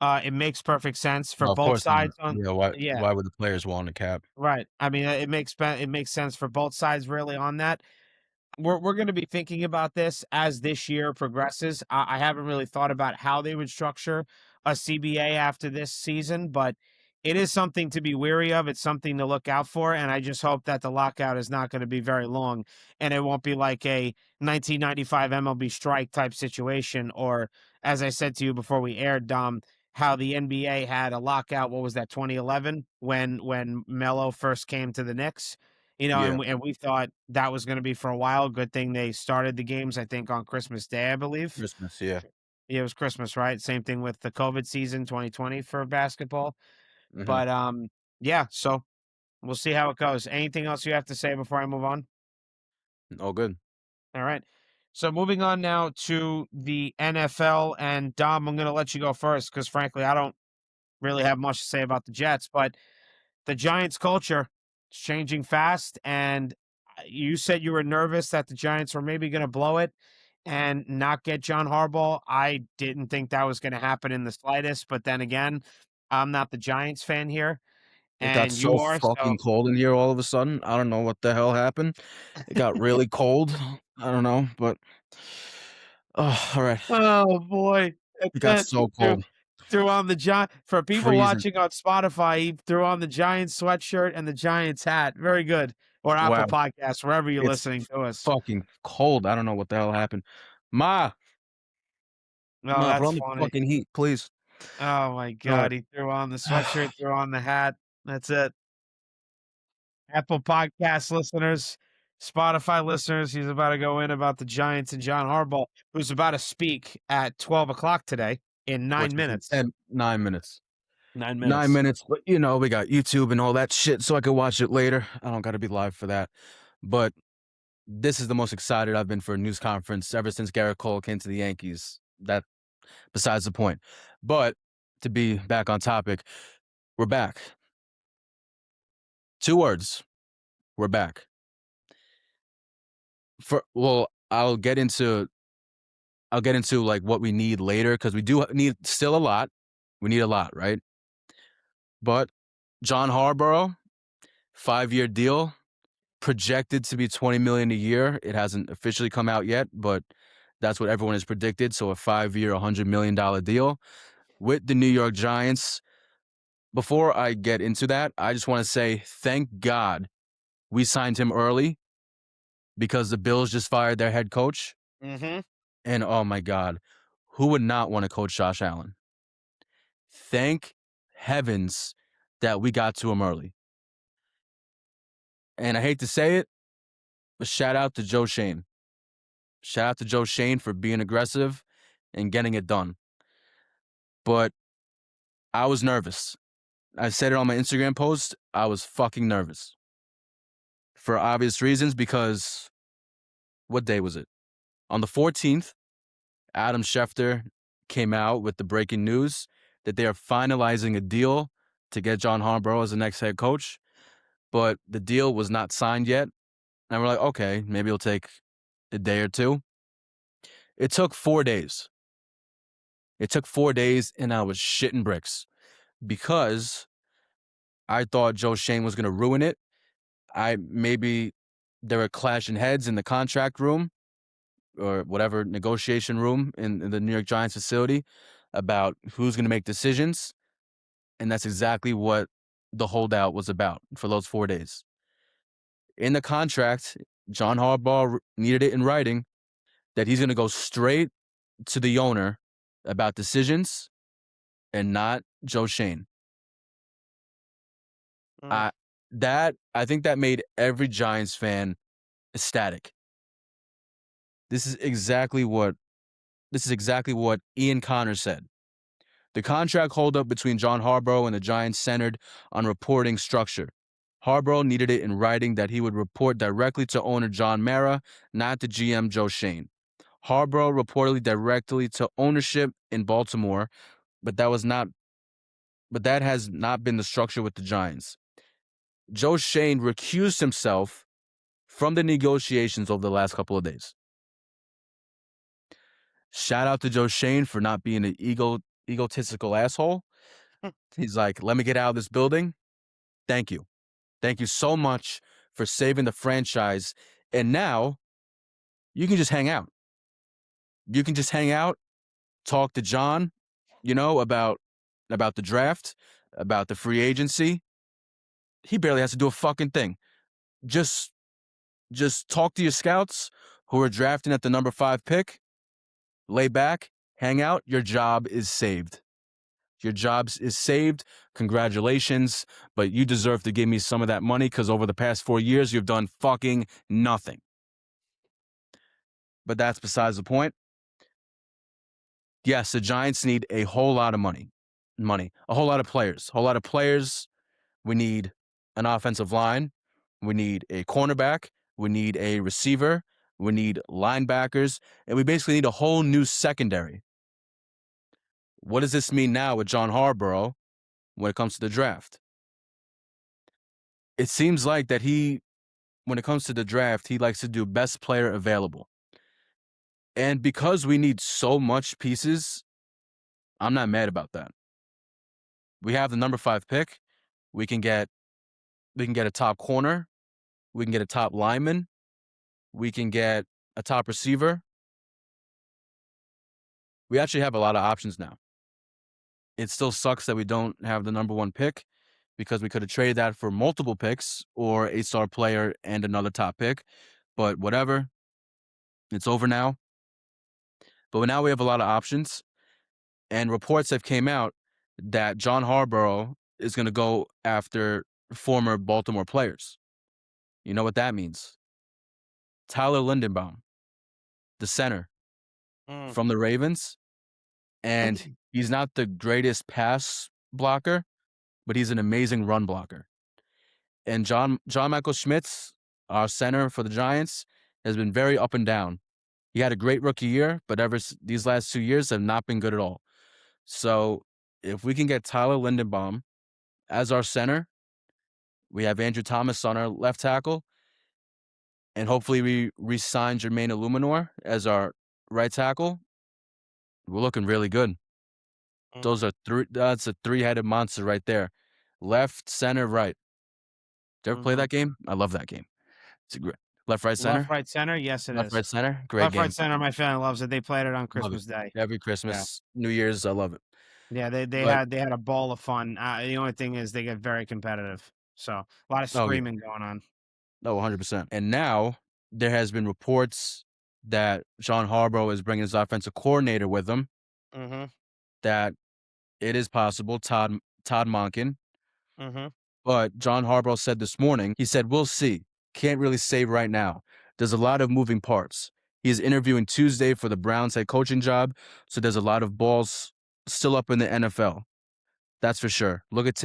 It makes perfect sense for No, of both course not. sides on. Yeah, why Yeah, why would the players want a cap? right. I mean, it makes sense for both sides really on that. We're going to be thinking about this as this year progresses. I haven't really thought about how they would structure a CBA after this season, but it is something to be wary of. It's something to look out for, and I just hope that the lockout is not going to be very long, and it won't be like a 1995 MLB strike type situation, or as I said to you before we aired, Dom, how the NBA had a lockout. What was that? 2011 when Melo first came to the Knicks. Yeah, And we thought that was gonna be for a while. Good thing they started the games, I think, on Christmas Day, I believe. Christmas, yeah. Yeah, it was Christmas, right? Same thing with the COVID season, 2020 for basketball. Mhm. But, yeah, so we'll see how it goes. Anything else you have to say before I move on? All good. All right. So moving on now to the NFL, and Dom, I'm gonna let you go first because frankly, I don't really have much to say about the Jets, but the Giants culture is changing fast. And you said you were nervous that the Giants were maybe going to blow it and not get John Harbaugh. I didn't think that was going to happen in the slightest. But then again, I'm not the Giants fan here, It got and so you are. So, fucking cold in here all of a sudden. I don't know what the hell happened. It got really cold. I don't know, but oh, alright. oh boy, that's It got it. so Threw, cold. threw on the Giant for people Freezing. watching on Spotify. He threw on the Giants sweatshirt and the Giants hat. Very good. Or Apple Wow. Podcasts, wherever you're It's listening to us. fucking cold. I don't know what the hell happened. Ma, No, ma, put that's on the funny. fucking heat, please. Oh my Alright. god, he threw on the sweatshirt, threw on the hat. That's it. Apple Podcast listeners, Spotify listeners, he's about to go in about the Giants and John Harbaugh, who's about to speak at 12 o'clock today in Which 9 is in minutes. 9 minutes. 9 9 minutes. minutes, but, we got YouTube and all that shit so I could watch it later. I don't gotta be live for that. But this is the most excited I've been for a news conference ever since Garrett Cole came to the Yankees. That besides the point. But to be back on topic, we're back. 2 words, we're back. I'll get into I'll get into like what we need later because we do need still a lot. We need a lot, right? But John Harbaugh, 5-year deal, projected to be 20 million a year. It hasn't officially come out yet, but that's what everyone has predicted. So a 5-year, $100 million deal with the New York Giants. Before I get into that, I just want to say thank God we signed him early because the Bills just fired their head coach. Mm-hmm. And oh my God, who would not want to coach Josh Allen? Thank heavens that we got to him early. And I hate to say it, but shout out to Joe Shane. Shout out to Joe Shane for being aggressive and getting it done. But I was nervous. I said it on my Instagram post. I was fucking nervous. For obvious reasons, because what day was it? On the 14th, Adam Schefter came out with the breaking news that they are finalizing a deal to get John Harbaugh as the next head coach, but the deal was not signed yet. And we're like, okay, maybe it'll take a day or two. It took 4 days. It took 4 days, and I was shitting bricks because I thought Joe Shane was going to ruin it. Maybe there were clashing heads in the contract room or whatever negotiation room in the New York Giants facility about who's going to make decisions. And that's exactly what the holdout was about for those 4 days. In the contract, John Harbaugh needed it in writing that he's going to go straight to the owner about decisions and not Joe Shane. Mm. I think that made every Giants fan ecstatic. This is exactly what Ian Connor said. The contract holdup between John Harbaugh and the Giants centered on reporting structure. Harbaugh needed it in writing that he would report directly to owner John Mara, not to GM Joe Shane. Harbaugh reportedly directly to ownership in Baltimore, but that has not been the structure with the Giants. Joe Shane recused himself from the negotiations over the last couple of days. Shout out to Joe Shane for not being an egotistical asshole. He's like, let me get out of this building. Thank you. Thank you so much for saving the franchise. And now you can just hang out. You can just hang out, talk to John, about the draft, about the free agency. He barely has to do a fucking thing. Just talk to your scouts who are drafting at the number 5 pick. Lay back, hang out. Your job is saved. Your job is saved. Congratulations. But you deserve to give me some of that money because over the past 4 years, you've done fucking nothing. But that's besides the point. Yes, the Giants need a whole lot of money, a whole lot of players. We need an offensive line. We need a cornerback. We need a receiver. We need linebackers. And we basically need a whole new secondary. What does this mean now with John Harbaugh when it comes to the draft? It seems like that when it comes to the draft, he likes to do best player available. And because we need so much pieces, I'm not mad about that. We have the number 5 pick. We can get a top corner. We can get a top lineman. We can get a top receiver. We actually have a lot of options now. It still sucks that we don't have the number 1 pick because we could have traded that for multiple picks or a star player and another top pick. But whatever. It's over now. But now we have a lot of options. And reports have came out that John Harbaugh is going to go after former Baltimore players. You know what that means? Tyler Lindenbaum, the center Mm. from the Ravens, and he's not the greatest pass blocker, but he's an amazing run blocker. And John Michael Schmitz, our center for the Giants, has been very up and down. He had a great rookie year, but these last 2 years have not been good at all. So if we can get Tyler Lindenbaum as our center, we have Andrew Thomas on our left tackle, and hopefully we re-sign Jermaine Illuminor as our right tackle. We're looking really good. Those Mhm, are three that's a three-headed monster right there. Left, center, right. Did you ever play mhm. that game? I love that game. It's a great left, right, Left, center? right, center? Yes, it Left, is. right, center? Great Left, right, game. center, my family loves it. They played it on Love it. Christmas Day. Every Yeah. Christmas, New Year's, I love it. Yeah, they But had they had a ball of fun. The only thing is they get very competitive. So, a lot of oh, yeah. screaming going on. No, 100%. And now there has been reports that John Harbaugh is bringing his offensive coordinator with him, Mhm, that it is possible, Todd Monken. mhm, But John Harbaugh said this morning, he said, "We'll see. Can't really say right now. There's a lot of moving parts." He is interviewing Tuesday for the Browns head coaching job, so there's a lot of balls still up in the NFL. That's for sure. Look at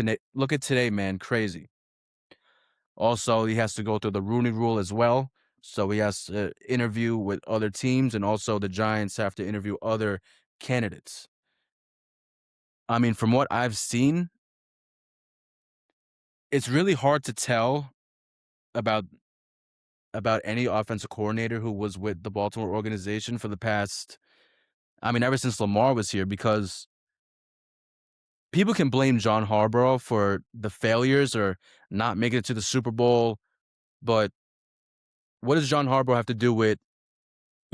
today, man. Crazy. Also, he has to go through the Rooney Rule as well. So he has to interview with other teams, and also the Giants have to interview other candidates. I mean, from what I've seen, it's really hard to tell about any offensive coordinator who was with the Baltimore organization for the past, I mean, ever since Lamar was here, because people can blame John Harbaugh for the failures or not making it to the Super Bowl, but what does John Harbaugh have to do with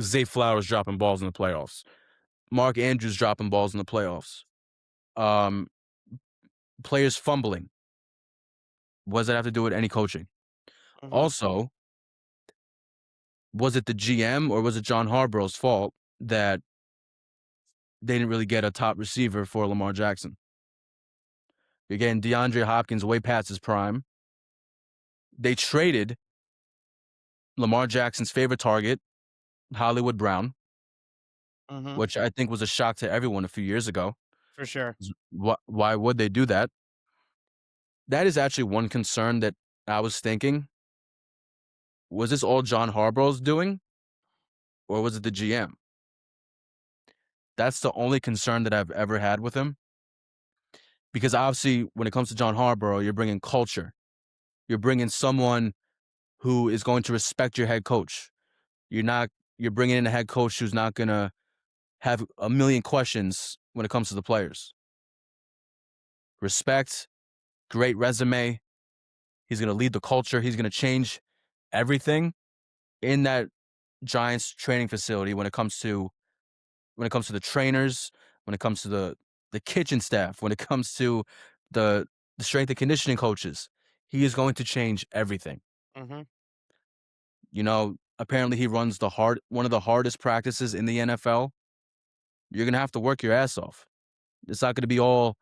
Zay Flowers dropping balls in the playoffs? Mark Andrews dropping balls in the playoffs? Um, Players fumbling. What does that have to do with any coaching? mhm, Also, was it the GM or was it John Harbaugh's fault that they didn't really get a top receiver for Lamar Jackson? You're getting DeAndre Hopkins way past his prime. They traded Lamar Jackson's favorite target, Hollywood Brown, mhm, which I think was a shock to everyone a few years ago. for sure. Why would they do that? That is actually one concern that I was thinking. Was this all John Harbaugh's doing, or was it the GM? That's the only concern that I've ever had with him. Because obviously, when it comes to John Harbaugh, you're bringing culture. You're bringing someone who is going to respect your head coach. You're not. You're bringing in a head coach who's not gonna have a million questions when it comes to the players. Respect, great resume. He's gonna lead the culture. He's gonna change everything in that Giants training facility when it comes to the trainers, when it comes to the kitchen staff, when it comes to the the strength and conditioning coaches. He is going to change everything. Mhm, You know, apparently he runs one of the hardest practices in the NFL. You're gonna have to work your ass off. It's not gonna be all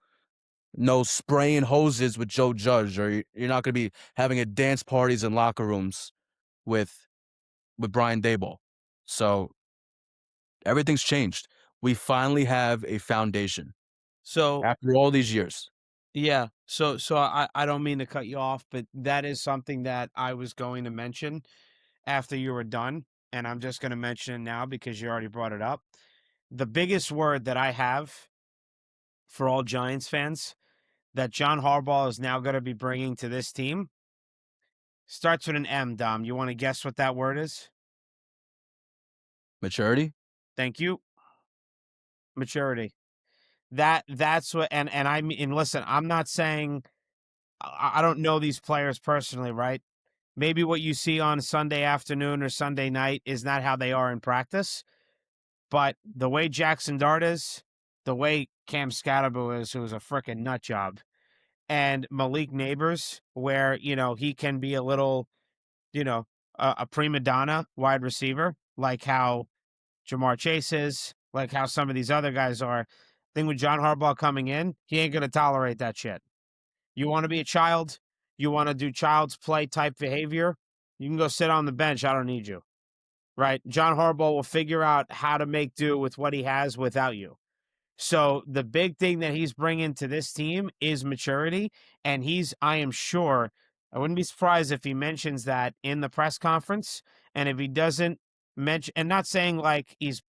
no spraying hoses with Joe Judge, or you're not gonna be having a dance parties in locker rooms with Brian Daboll. So everything's changed. We finally have a foundation so after all these years. yeah, so I don't mean to cut you off, but that is something that I was going to mention after you were done, and I'm just gonna mention it now because you already brought it up. The biggest word that I have for all Giants fans that John Harbaugh is now gonna be bringing to this team starts with an M, Dom. You wanna guess what that word is? Maturity? Thank you. Maturity. That's what and I mean and listen, I'm not saying I don't know these players personally, right? Maybe what you see on Sunday afternoon or Sunday night is not how they are in practice, but the way Jackson Dart is, the way Cam Scatterbo is, who's a freaking nut job, and Malik Neighbors, where, he can be a little, you know, a prima donna wide receiver, like how Jamar Chase is, like how some of these other guys are. Thing with John Harbaugh coming in, he ain't going to tolerate that shit. You want to be a child? You want to do child's play type behavior? You can go sit on the bench. I don't need you. Right? John Harbaugh will figure out how to make do with what he has without you. So the big thing that he's bringing to this team is maturity. And I am sure, I wouldn't be surprised if he mentions that in the press conference. And if he doesn't mention, and not saying like he's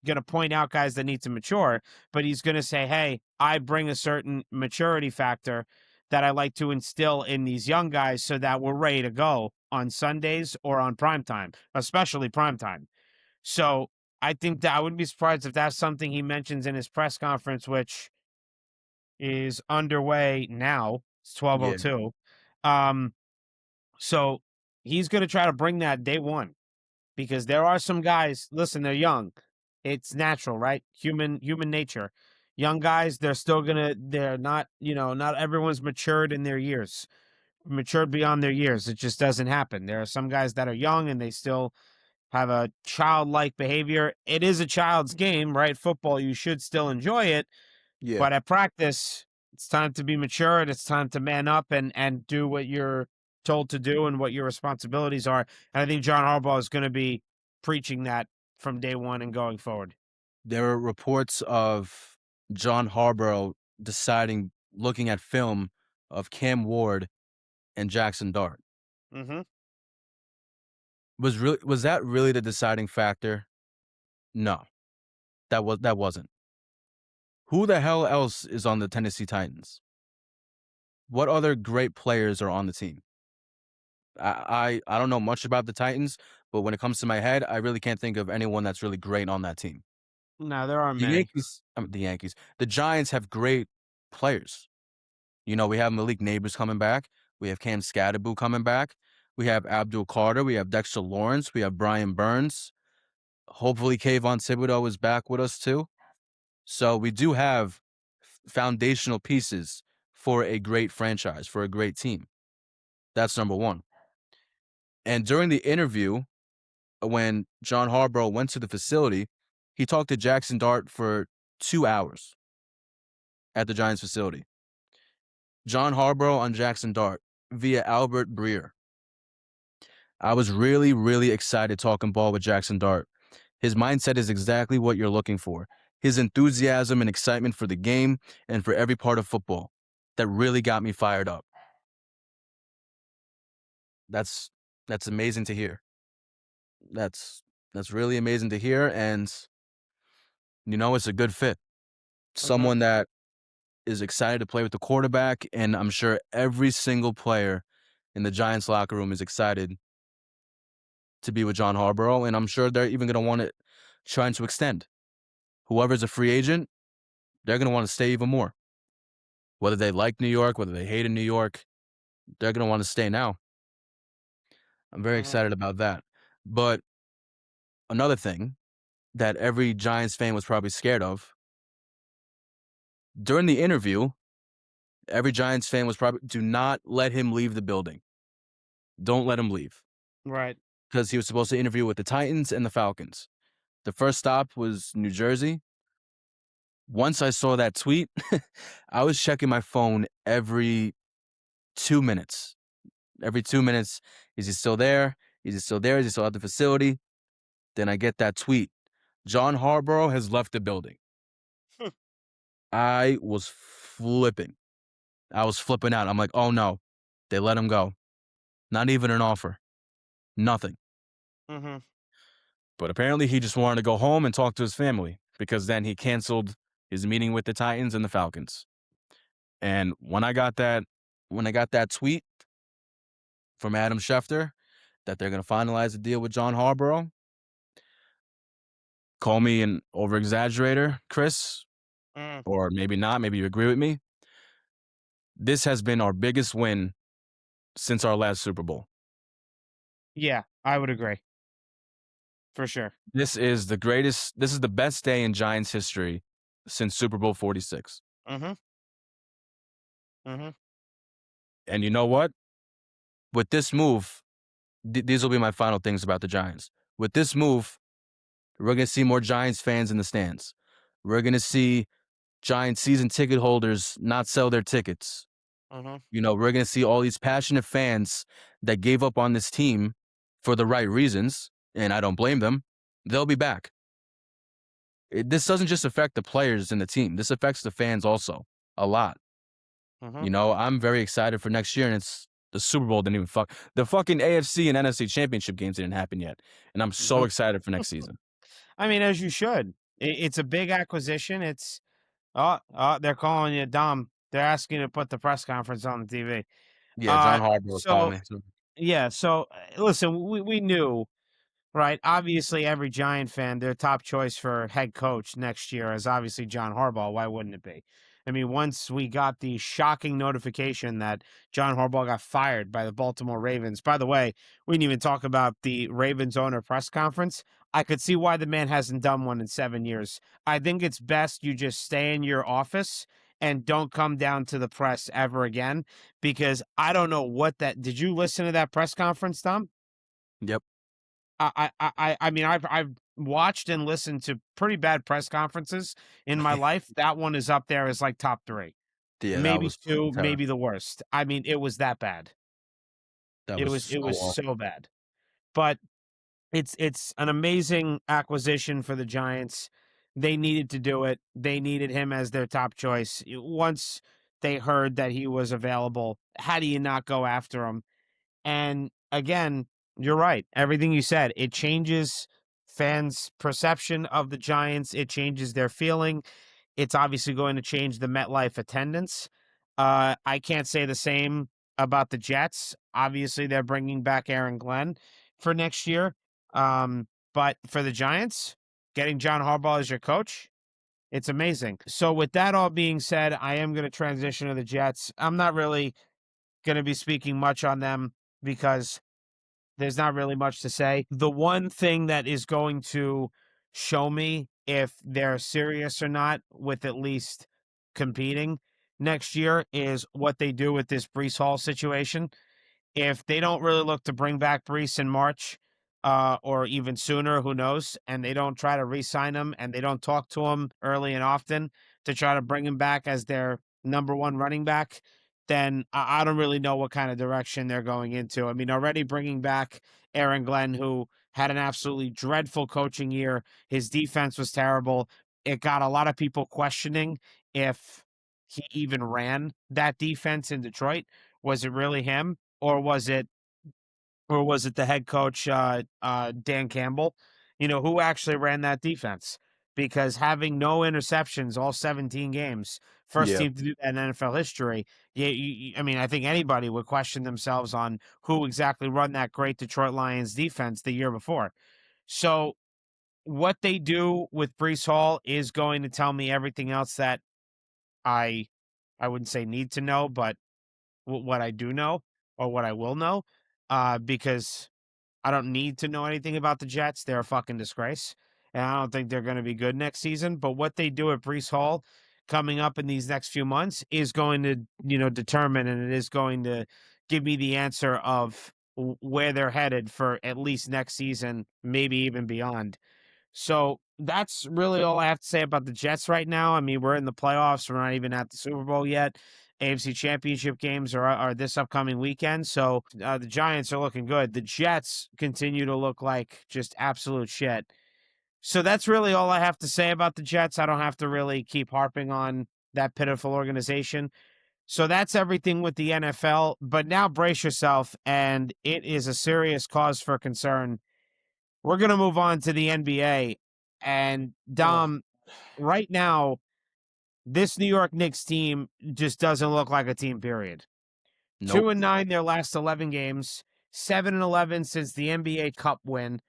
going to point out guys that need to mature, but he's going to say, hey, I bring a certain maturity factor that I like to instill in these young guys so that we're ready to go on Sundays or on prime time, especially prime time. So I think that I wouldn't be surprised if that's something he mentions in his press conference, which is underway now. It's Yeah, 12:02. Um, so he's going to try to bring that day one because there are some guys. Listen, they're young. It's natural, right? Human nature. Young guys, they're still gonna. They're not. Not everyone's matured in their years. Matured beyond their years. It just doesn't happen. There are some guys that are young and they still have a childlike behavior. It is a child's game, right? Football, you should still enjoy it, yeah. but at practice, it's time to be mature and it's time to man up and do what you're told to do and what your responsibilities are. And I think John Harbaugh is going to be preaching that from day one and going forward. There are reports of John Harbaugh deciding, looking at film of Cam Ward and Jackson Dart. Hmm. Was that really the deciding factor? No, that wasn't. Who the hell else is on the Tennessee Titans? What other great players are on the team? I don't know much about the Titans, but when it comes to my head, I really can't think of anyone that's really great on that team. No, there aren't many. The Yankees, the Giants have great players. You know, we have Malik Neighbors coming back. We have Cam Scatterboo coming back. We have Abdul Carter. We have Dexter Lawrence. We have Brian Burns. Hopefully, Kayvon Thibodeau is back with us too. So we do have foundational pieces for a great franchise, for a great team. That's number one. And during the interview, when John Harbaugh went to the facility, he talked to Jackson Dart for 2 hours at the Giants facility. John Harbaugh on Jackson Dart via Albert Breer. I was really, really excited talking ball with Jackson Dart. His mindset is exactly what you're looking for. His enthusiasm and excitement for the game and for every part of football. That really got me fired up. That's that's amazing to hear. That's that's really amazing to hear, and it's a good fit. Hmm. Someone that is excited to play with the quarterback, and I'm sure every single player in the Giants locker room is excited to be with John Harbaugh, and I'm sure they're even going to want it trying to extend. Whoever's a free agent, they're going to want to stay even more. Whether they like New York, whether they hate New York, they're going to want to stay now. I'm very Hmm. excited about that. But another thing that every Giants fan was probably scared of during the interview, every Giants fan was probably, do not let him leave the building. Don't let him leave Right. because he was supposed to interview with the Titans and the Falcons. The first stop was New Jersey. Once I saw that tweet, I was checking my phone every 2 minutes. Every 2 minutes, is he still there? Is he still there? Is he still at the facility? Then I get that tweet. John Harbaugh has left the building. I was flipping. I was flipping out. I'm like, oh no, they let him go. Not even an offer. Nothing. Hmm. But apparently he just wanted to go home and talk to his family because then he canceled his meeting with the Titans and the Falcons. And when I got that tweet from Adam Schefter that they're going to finalize the deal with John Harbaugh, call me an over exaggerator, Chris, Mm. or maybe not. Maybe you agree with me. This has been our biggest win since our last Super Bowl. Yeah, I would agree for sure. This is the best day in Giants history since Super Bowl 46. Hmm. Hmm. And you know what? With this move, these will be my final things about the Giants. With this move, we're going to see more Giants fans in the stands. We're going to see Giants season ticket holders not sell their tickets. Hmm. We're going to see all these passionate fans that gave up on this team for the right reasons, and I don't blame them. They'll be back. This doesn't just affect the players in the team. This affects the fans also a lot. Hmm. I'm very excited for next year, and it's the Super Bowl didn't even the fucking AFC and NFC championship games didn't happen yet, and I'm so Hmm. excited for next season. I mean, as you should. It's a big acquisition. They're calling you Dom. They're asking you to put the press conference on the TV. Yeah, John Harbaugh was calling So me. So yeah, so listen, we knew. Right. Obviously, every Giant fan, their top choice for head coach next year is obviously John Harbaugh. Why wouldn't it be? I mean, once we got the shocking notification that John Harbaugh got fired by the Baltimore Ravens, by the way, we didn't even talk about the Ravens owner press conference. I could see why the man hasn't done one in 7 years. I think it's best you just stay in your office and don't come down to the press ever again because I don't know what that. Did you listen to that press conference, Tom? Yep. I mean, I've watched and listened to pretty bad press conferences in my life. That one is up there as like top 3, Yeah, that maybe was 2, terrible. maybe the worst. I mean, it was that bad. That It was was so it was awful. so bad. But it's an amazing acquisition for the Giants. They needed to do it. They needed him as their top choice. Once they heard that he was available, how do you not go after him? And again, you're right. Everything you said, it changes fans' perception of the Giants. It changes their feeling. It's obviously going to change the MetLife attendance. I can't say the same about the Jets. Obviously, they're bringing back Aaron Glenn for next year. But for the Giants, getting John Harbaugh as your coach, it's amazing. So, with that all being said, I am going to transition to the Jets. I'm not really going to be speaking much on them because there's not really much to say. The one thing that is going to show me if they're serious or not with at least competing next year is what they do with this Breece Hall situation. If they don't really look to bring back Breece in March, or even sooner, who knows, and they don't try to re-sign him and they don't talk to him early and often to try to bring him back as their number one running back, then I don't really know what kind of direction they're going into. I mean, already bringing back Aaron Glenn, who had an absolutely dreadful coaching year. His defense was terrible. It got a lot of people questioning if he even ran that defense in Detroit. Was it really him? Or was it the head coach, Dan Campbell? Who actually ran that defense? Because having no interceptions all 17 games, first Yeah. team to do that in NFL history. Yeah, I mean, I think anybody would question themselves on who exactly run that great Detroit Lions defense the year before. So what they do with Brees Hall is going to tell me everything else that I I wouldn't say need to know, but what I do know or what I will know, because I don't need to know anything about the Jets. They're a fucking disgrace, and I don't think they're going to be good next season. But what they do at Brees Hall coming up in these next few months is going to, determine, and it is going to give me the answer of where they're headed for at least next season, maybe even beyond. So that's really all I have to say about the Jets right now. I mean, we're in the playoffs. We're not even at the Super Bowl yet. AFC Championship games are this upcoming weekend. So the Giants are looking good. The Jets continue to look like just absolute shit. So that's really all I have to say about the Jets. I don't have to really keep harping on that pitiful organization. So that's everything with the NFL. But now brace yourself, and it is a serious cause for concern. We're going to move on to the NBA. And Oh, Dom, right now, this New York Knicks team just doesn't look like a team, period. nope. 2-9 their last 11 games, 7-11 since the NBA Cup win.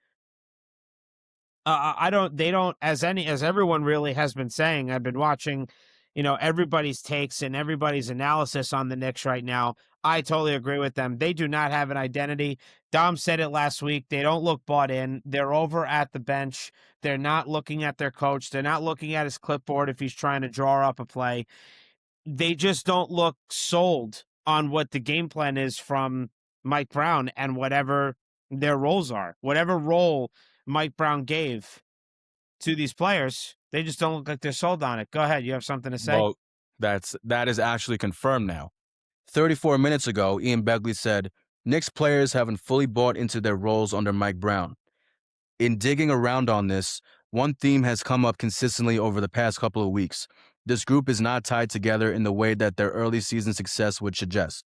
I don't, they don't, as everyone really has been saying, I've been watching, everybody's takes and everybody's analysis on the Knicks right now. I totally agree with them. They do not have an identity. Dom said it last week. They don't look bought in. They're over at the bench. They're not looking at their coach. They're not looking at his clipboard if he's trying to draw up a play. They just don't look sold on what the game plan is from Mike Brown and whatever their roles are. Whatever role Mike Brown gave to these players, they just don't look like they're sold on it. Go ahead. You have something to say? Well, that is actually confirmed now. 34 minutes ago, Ian Begley said, Knicks players haven't fully bought into their roles under Mike Brown. In digging around on this, one theme has come up consistently over the past couple of weeks. This group is not tied together in the way that their early season success would suggest.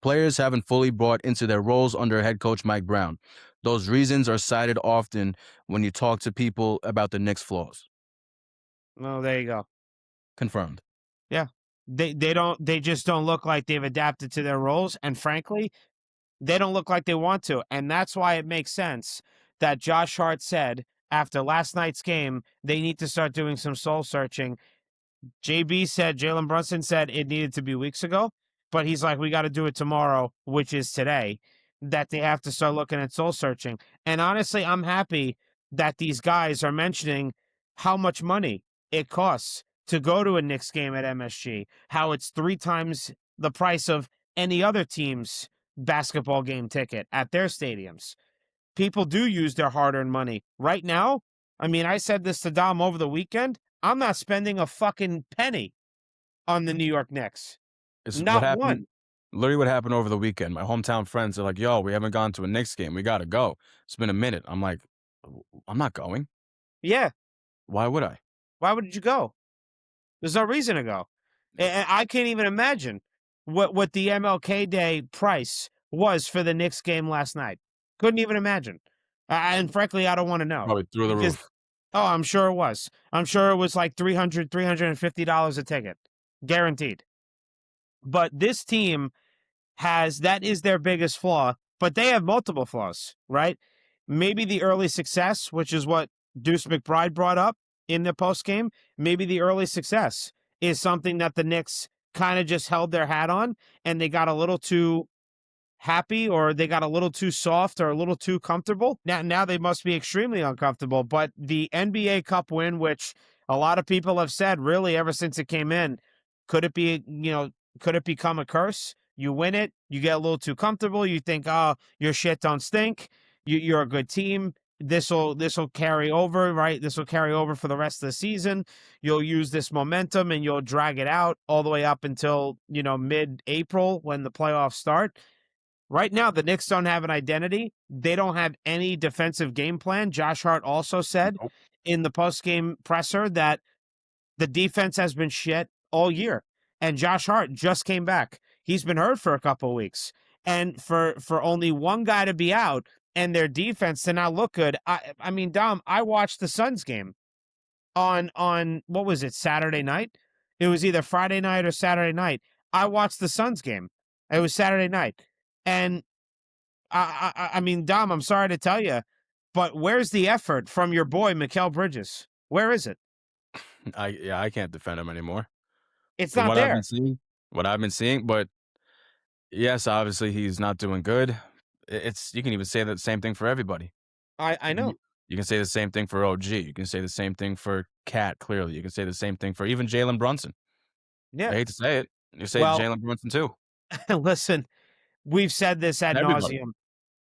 Players haven't fully bought into their roles under head coach Mike Brown. Those reasons are cited often when you talk to people about the Knicks' flaws. Well, there you go. Confirmed. Yeah. They just don't look like they've adapted to their roles. And frankly, they don't look like they want to. And that's why it makes sense that Josh Hart said after last night's game, they need to start doing some soul searching. Jalen Brunson said it needed to be weeks ago, but he's like, we got to do it tomorrow, which is today, that they have to start looking at soul searching. And honestly, I'm happy that these guys are mentioning how much money it costs to go to a Knicks game at MSG, how it's 3 times the price of any other team's basketball game ticket at their stadiums. People do use their hard-earned money. Right now, I mean, I said this to Dom over the weekend, I'm not spending a fucking penny on the New York Knicks. It's what Not happened one. literally what happened over the weekend. My hometown friends are like, "Yo, we haven't gone to a Knicks game. We gotta go. It's been a minute." I'm like, I'm not going. Yeah. Why would I?" Why would you go? There's no reason to go. And I can't even imagine what the MLK Day price was for the Knicks game last night. Couldn't even imagine. And frankly, I don't want to know. Probably through the Because, roof. oh, I'm sure it was. I'm sure it was like $350 a ticket. Guaranteed. But this team that is their biggest flaw, but they have multiple flaws, right? Maybe the early success, which is what Deuce McBride brought up in the post game, maybe the early success is something that the Knicks kind of just held their hat on and they got a little too happy or they got a little too soft or a little too comfortable. Now they must be extremely uncomfortable. But the NBA Cup win, which a lot of people have said really ever since it came in, could it be, could it become a curse? You win it, you get a little too comfortable. You think, oh, your shit don't stink. You're a good team. This will carry over, right? This will carry over for the rest of the season. You'll use this momentum and you'll drag it out all the way up until, mid-April when the playoffs start. Right now, the Knicks don't have an identity. They don't have any defensive game plan. Josh Hart also said Nope. in the post-game presser that the defense has been shit all year. And Josh Hart just came back. He's been hurt for a couple of weeks. And for only one guy to be out and their defense to not look good. I mean, Dom, I watched the Suns game on what was it, Saturday night? It was either Friday night or Saturday night. I watched the Suns game. It was Saturday night. And I mean, Dom, I'm sorry to tell you, but where's the effort from your boy, Mikal Bridges? Where is it? I can't defend him anymore. It's From not there. what I've been seeing, but yes, obviously he's not doing good. It's you can even say the same thing for everybody. I You know. you can say the same thing for OG. You can say the same thing for Cat, clearly. You can say the same thing for even Jalen Brunson. I Yeah. hate to say it. You say Well, Jalen Brunson too. listen, we've said this ad Everybody.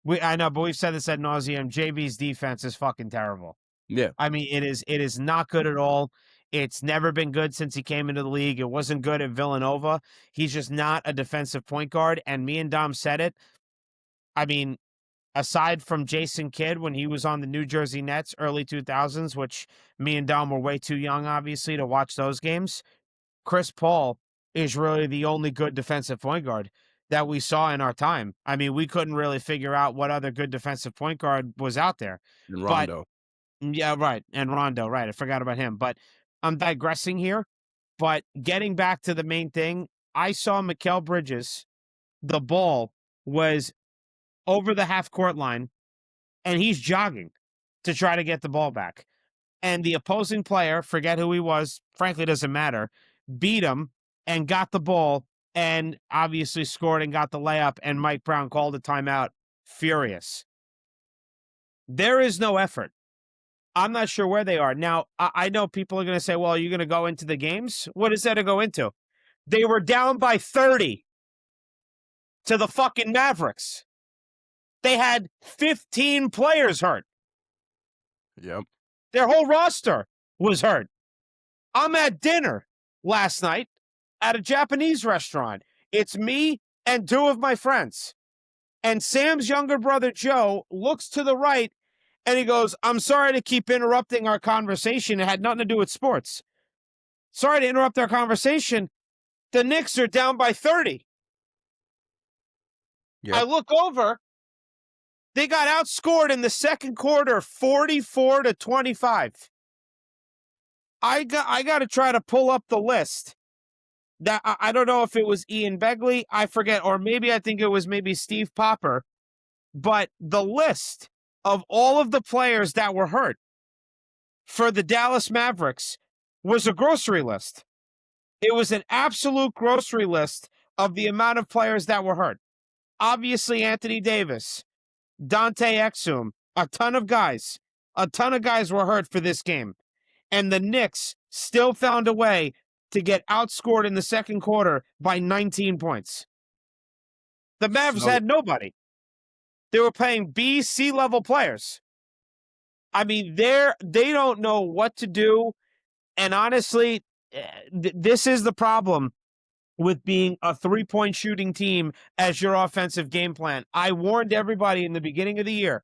nauseum. I know, but we've said this ad nauseum. JB's defense is fucking terrible. Yeah. I mean, it is not good at all. It's never been good since he came into the league. It wasn't good at Villanova. He's just not a defensive point guard. And me and Dom said it. I mean, aside from Jason Kidd when he was on the New Jersey Nets early 2000s, which me and Dom were way too young, obviously, to watch those games, Chris Paul is really the only good defensive point guard that we saw in our time. I mean, we couldn't really figure out what other good defensive point guard was out there. And But Rondo. yeah, right. And Rondo, right. I forgot about him. But I'm digressing here. But getting back to the main thing, I saw Mikal Bridges. The ball was over the half court line, and he's jogging to try to get the ball back. And the opposing player, forget who he was, frankly, doesn't matter, beat him and got the ball and obviously scored and got the layup. And Mike Brown called a timeout, furious. There is no effort. I'm not sure where they are. Now, I know people are going to say, well, you're going to go into the games? What is that to go into? They were down by 30 to the fucking Mavericks. They had 15 players hurt. Yep. Their whole roster was hurt. I'm at dinner last night at a Japanese restaurant. It's me and 2 of my friends. And Sam's younger brother, Joe, looks to the right and he goes, I'm sorry to keep interrupting our conversation. It had nothing to do with sports. Sorry to interrupt our conversation. The Knicks are down by 30. I Yep. look over. They got outscored in the second quarter, 44-25. I got to try to pull up the list. That I don't know if it was Ian Begley, I forget, or maybe I think it was maybe Steve Popper. But the list of all of the players that were hurt for the Dallas Mavericks was a grocery list. It was an absolute grocery list of the amount of players that were hurt. Obviously, Anthony Davis, Dante Exum, a ton of guys. A ton of guys were hurt for this game. And the Knicks still found a way to get outscored in the second quarter by 19 points. The Mavs So had nobody. They were playing B, C level players. I mean, they don't know what to do. And honestly, this is the problem with being a 3-point shooting team as your offensive game plan. I warned everybody in the beginning of the year.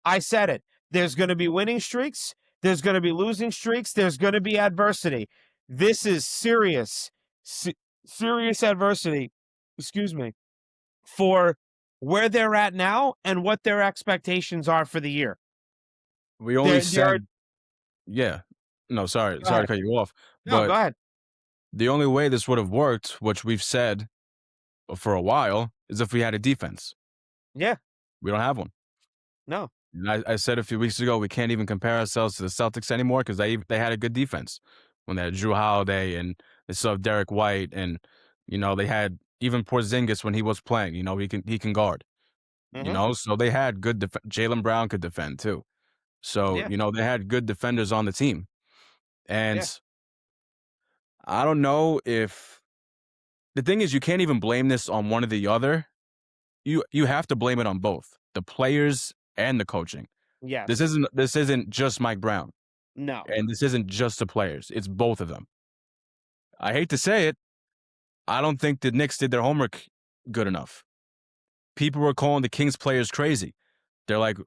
I said it. There's going to be winning streaks. There's going to be losing streaks. There's going to be adversity. This is serious, serious adversity, excuse me, for where they're at now and what their expectations are for the year. we only They're said, yeah. No, sorry, Go sorry to ahead. cut you off. No, But go ahead. the only way this would have worked, which we've said for a while, is if we had a defense. Yeah, We don't have one. no. And I said a few weeks ago, we can't even compare ourselves to the Celtics anymore because they had a good defense when they had Drew Holiday and they still have Derek White and they had even Porzingis when he was playing. He can guard. Mm-hmm. So they had good Jaylen Brown could defend too. So Yeah, they had good defenders on the team, yeah, and I don't know if the thing is you can't even blame this on one or the other. You have to blame it on both the players and the coaching. This yes. isn't just Mike Brown. No. And this isn't just the players, it's both of them. I hate to say it, I don't think the Knicks did their homework good enough. People were calling the Kings players crazy. They're like,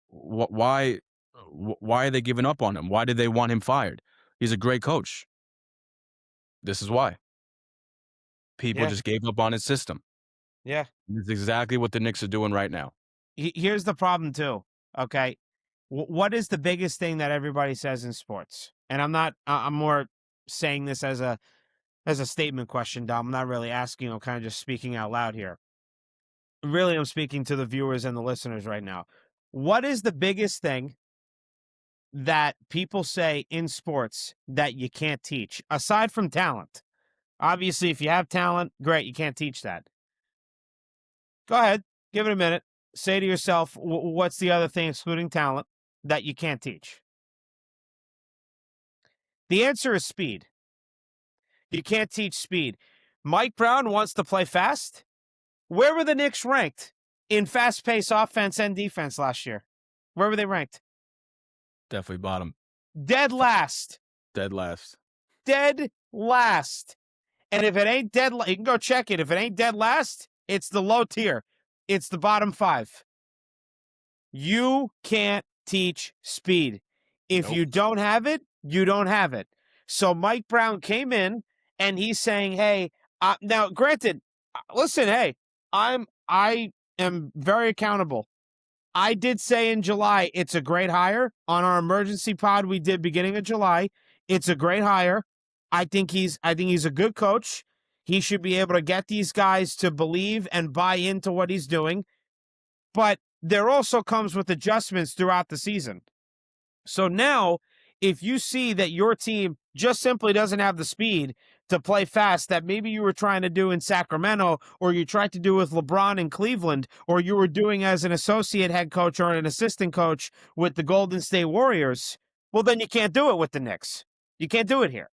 why are they giving up on him? Why did they want him fired? He's a great coach. This is why. People Yeah, just gave up on his system. yeah. It's exactly what the Knicks are doing right now. Here's the problem too. Okay, what is the biggest thing that everybody says in sports? And I'm not. I'm more saying this as a statement question, Dom. I'm not really asking. I'm kind of just speaking out loud here. Really, I'm speaking to the viewers and the listeners right now. What is the biggest thing that people say in sports that you can't teach aside from talent? Obviously, if you have talent, great. You can't teach that. Go ahead, give it a minute. Say to yourself, what's the other thing excluding talent that you can't teach? The answer is speed. You can't teach speed. Mike Brown wants to play fast. Where were the Knicks ranked in fast-paced offense and defense last year? Where were they ranked? Definitely bottom. Dead last. Dead last. Dead last. And if it ain't dead, you can go check it. If it ain't dead last, it's the low tier. It's the bottom 5. You can't teach speed. If Nope. you don't have it, you don't have it. So Mike Brown came in and he's saying, "Hey, now granted, listen, hey, I am very accountable. I did say in July it's a great hire on our emergency pod we did beginning of July. It's a great hire. I think he's a good coach. He should be able to get these guys to believe and buy into what he's doing. But there also comes with adjustments throughout the season. So now, if you see that your team just simply doesn't have the speed to play fast that maybe you were trying to do in Sacramento, or you tried to do with LeBron in Cleveland, or you were doing as an associate head coach or an assistant coach with the Golden State Warriors, well, then you can't do it with the Knicks. You can't do it here.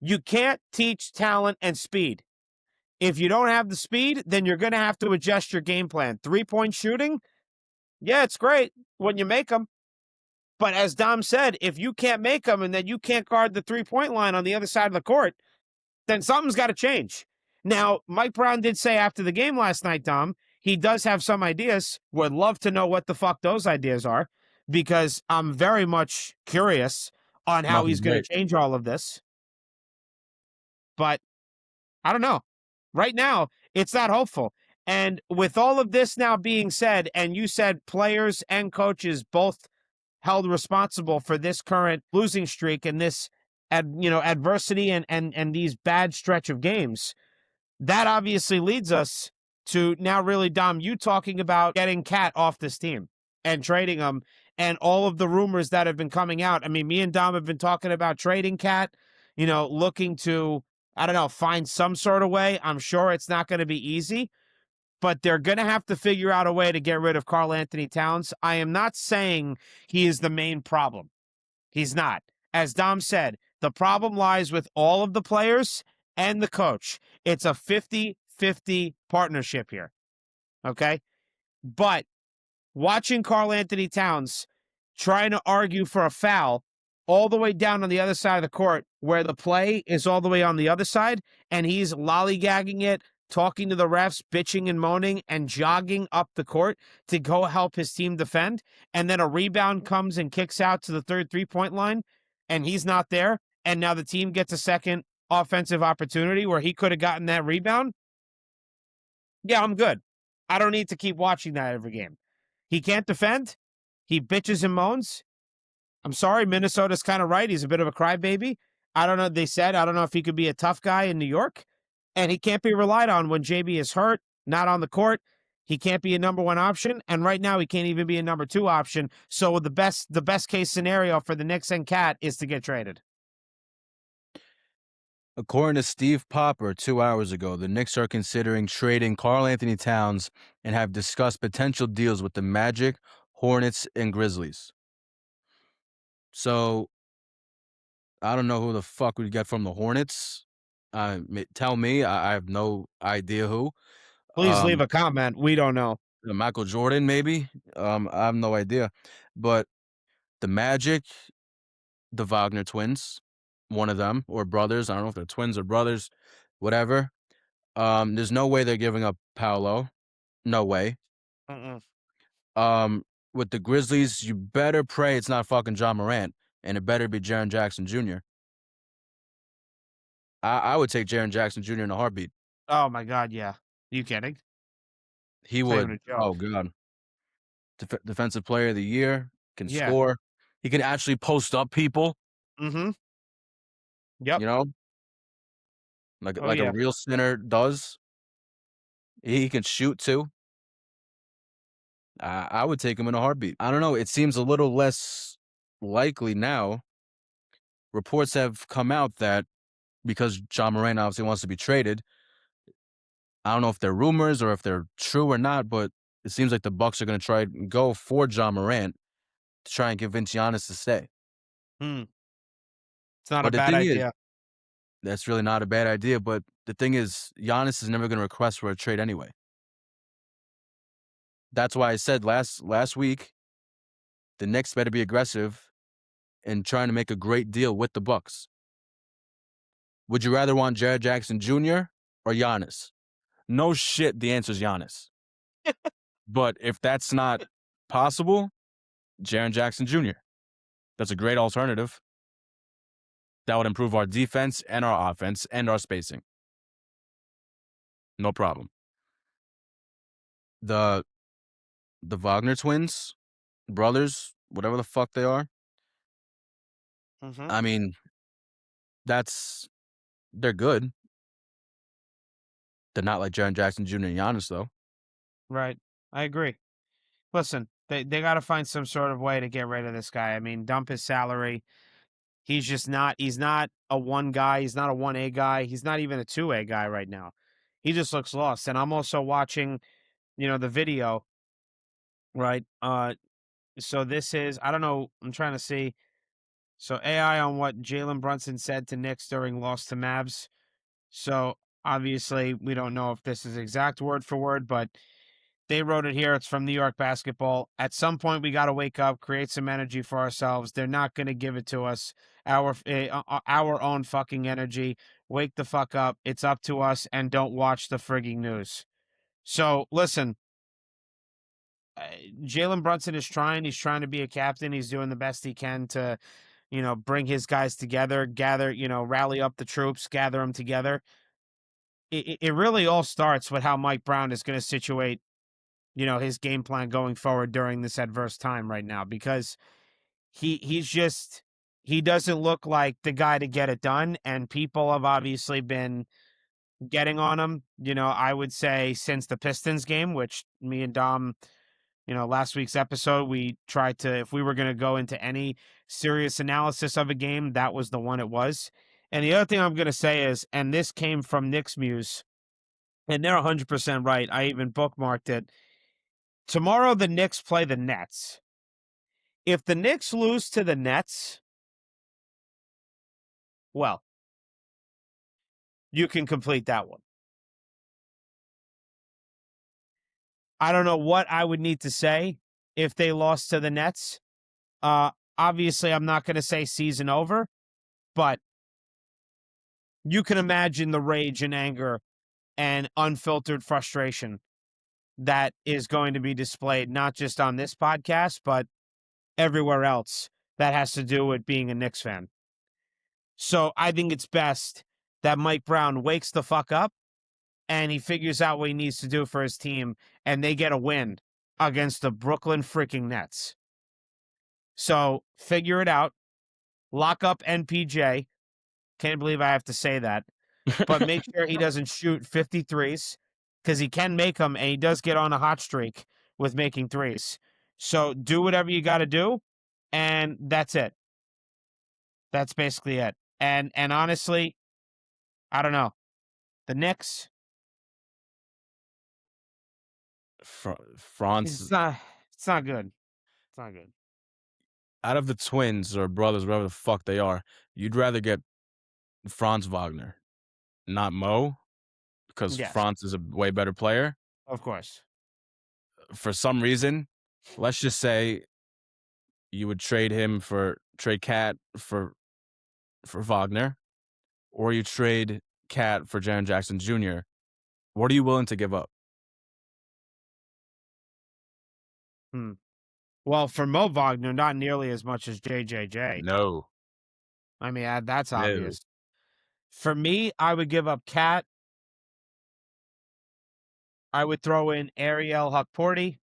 You can't teach talent and speed. If you don't have the speed, then you're going to have to adjust your game plan. 3-point shooting, yeah, it's great when you make them. But as Dom said, if you can't make them and then you can't guard the 3-point line on the other side of the court, then something's got to change. Now, Mike Brown did say after the game last night, Dom, he does have some ideas. Would love to know what the fuck those ideas are, because I'm very much curious on how Nothing he's going great. to change all of this. But I don't know. Right now, it's not hopeful. And with all of this now being said, and you said players and coaches both held responsible for this current losing streak and this adversity and these bad stretch of games, that obviously leads us to now really, Dom, you talking about getting Cat off this team. and trading him. And all of the rumors that have been coming out. I mean, me and Dom have been talking about trading Cat, looking to, I don't know, find some sort of way. I'm sure it's not going to be easy, but they're going to have to figure out a way to get rid of Karl-Anthony Towns. I am not saying he is the main problem. He's not. As Dom said, the problem lies with all of the players and the coach. It's a 50-50 partnership here. Okay? But watching Karl-Anthony Towns trying to argue for a foul all the way down on the other side of the court where the play is all the way on the other side, and he's lollygagging it, talking to the refs, bitching and moaning, and jogging up the court to go help his team defend, and then a rebound comes and kicks out to the third three-point line, and he's not there, and now the team gets a second offensive opportunity where he could have gotten that rebound. Yeah, I'm good. I don't need to keep watching that every game. He can't defend. He bitches and moans. I'm sorry, Minnesota's kind of right. He's a bit of a crybaby. I don't know. They said, I don't know if he could be a tough guy in New York. And he can't be relied on when JB is hurt, not on the court. He can't be a number one option. And right now, he can't even be a number two option. So the best case scenario for the Knicks and Cat is to get traded. According to Steve Popper 2 hours ago, the Knicks are considering trading Karl-Anthony Towns and have discussed potential deals with the Magic, Hornets, and Grizzlies. So, I don't know who the fuck we get from the Hornets. Tell me. I have no idea who. Please leave a comment. We don't know. Michael Jordan, maybe. I have no idea. But the Magic, the Wagner twins, one of them, or brothers. I don't know if they're twins or brothers, whatever. There's no way they're giving up Paolo. No way. Mm-mm. With the Grizzlies, you better pray it's not fucking John Morant, and it better be Jaren Jackson Jr. I would take Jaren Jackson Jr. in a heartbeat. Oh, my God, yeah. You kidding? He It's not even would. a joke. Oh, God. Defensive player of the year, can Yeah. score. He can actually post up people, Mm-hmm. Yep. you know, Oh, like a yeah. real center does. He can shoot too. I would take him in a heartbeat. I don't know. It seems a little less likely now. Reports have come out that because John Morant obviously wants to be traded, I don't know if they're rumors or if they're true or not, but it seems like the Bucks are going to try and go for John Morant to try and convince Giannis to stay. Hmm. It's not a But the bad thing is, idea. that's really not a bad idea. But the thing is, Giannis is never going to request for a trade anyway. That's why I said last week, the Knicks better be aggressive in trying to make a great deal with the Bucks. Would you rather want Jared Jackson Jr. or Giannis? No shit, the answer is Giannis. But if that's not possible, Jaren Jackson Jr. That's a great alternative. That would improve our defense and our offense and our spacing. No problem. The Wagner twins, brothers, whatever the fuck they are. Mm-hmm. I mean, they're good. They're not like Jaren Jackson Jr. and Giannis, though. Right. I agree. Listen, they got to find some sort of way to get rid of this guy. I mean, dump his salary. He's not a one guy. He's not a 1A guy. He's not even a 2A guy right now. He just looks lost. And I'm also watching, the video, right? So this is, I don't know. I'm trying to see. So AI on what Jalen Brunson said to Knicks during loss to Mavs. So obviously we don't know if this is exact word for word, but they wrote it here. It's from New York Basketball. At some point, we got to wake up, create some energy for ourselves. They're not going to give it to us. Our own fucking energy. Wake the fuck up. It's up to us, and don't watch the frigging news. So listen, Jalen Brunson is trying. He's trying to be a captain. He's doing the best he can to, bring his guys together, gather, rally up the troops, gather them together. It really all starts with how Mike Brown is going to situate his game plan going forward during this adverse time right now, because he doesn't look like the guy to get it done. And people have obviously been getting on him, I would say since the Pistons game, which me and Dom Last week's episode, we tried to, if we were going to go into any serious analysis of a game, that was the one it was. And the other thing I'm going to say is, and this came from Knicks Muse, and they're 100% right. I even bookmarked it. Tomorrow, the Knicks play the Nets. If the Knicks lose to the Nets, well, you can complete that one. I don't know what I would need to say if they lost to the Nets. Obviously, I'm not going to say season over, but you can imagine the rage and anger and unfiltered frustration that is going to be displayed, not just on this podcast, but everywhere else that has to do with being a Knicks fan. So I think it's best that Mike Brown wakes the fuck up and he figures out what he needs to do for his team, and they get a win against the Brooklyn freaking Nets. So figure it out. Lock up NPJ. Can't believe I have to say that. But make sure he doesn't shoot 53s because he can make them, and he does get on a hot streak with making threes. So do whatever you got to do, and that's it. That's basically it. And honestly, I don't know. The Knicks, France, it's not good. It's not good. out of the twins or brothers, whatever the fuck they are, you'd rather get Franz Wagner, not Mo, because Yes, Franz is a way better player. of course. For some reason, let's just say you would trade Cat for Wagner, or you trade Cat for Jaren Jackson Jr. What are you willing to give up? Hmm. Well, for Mo Wagner, not nearly as much as JJJ. No. I mean, that's No. obvious. For me, I would give up Cat. I would throw in Ariel Hukporti.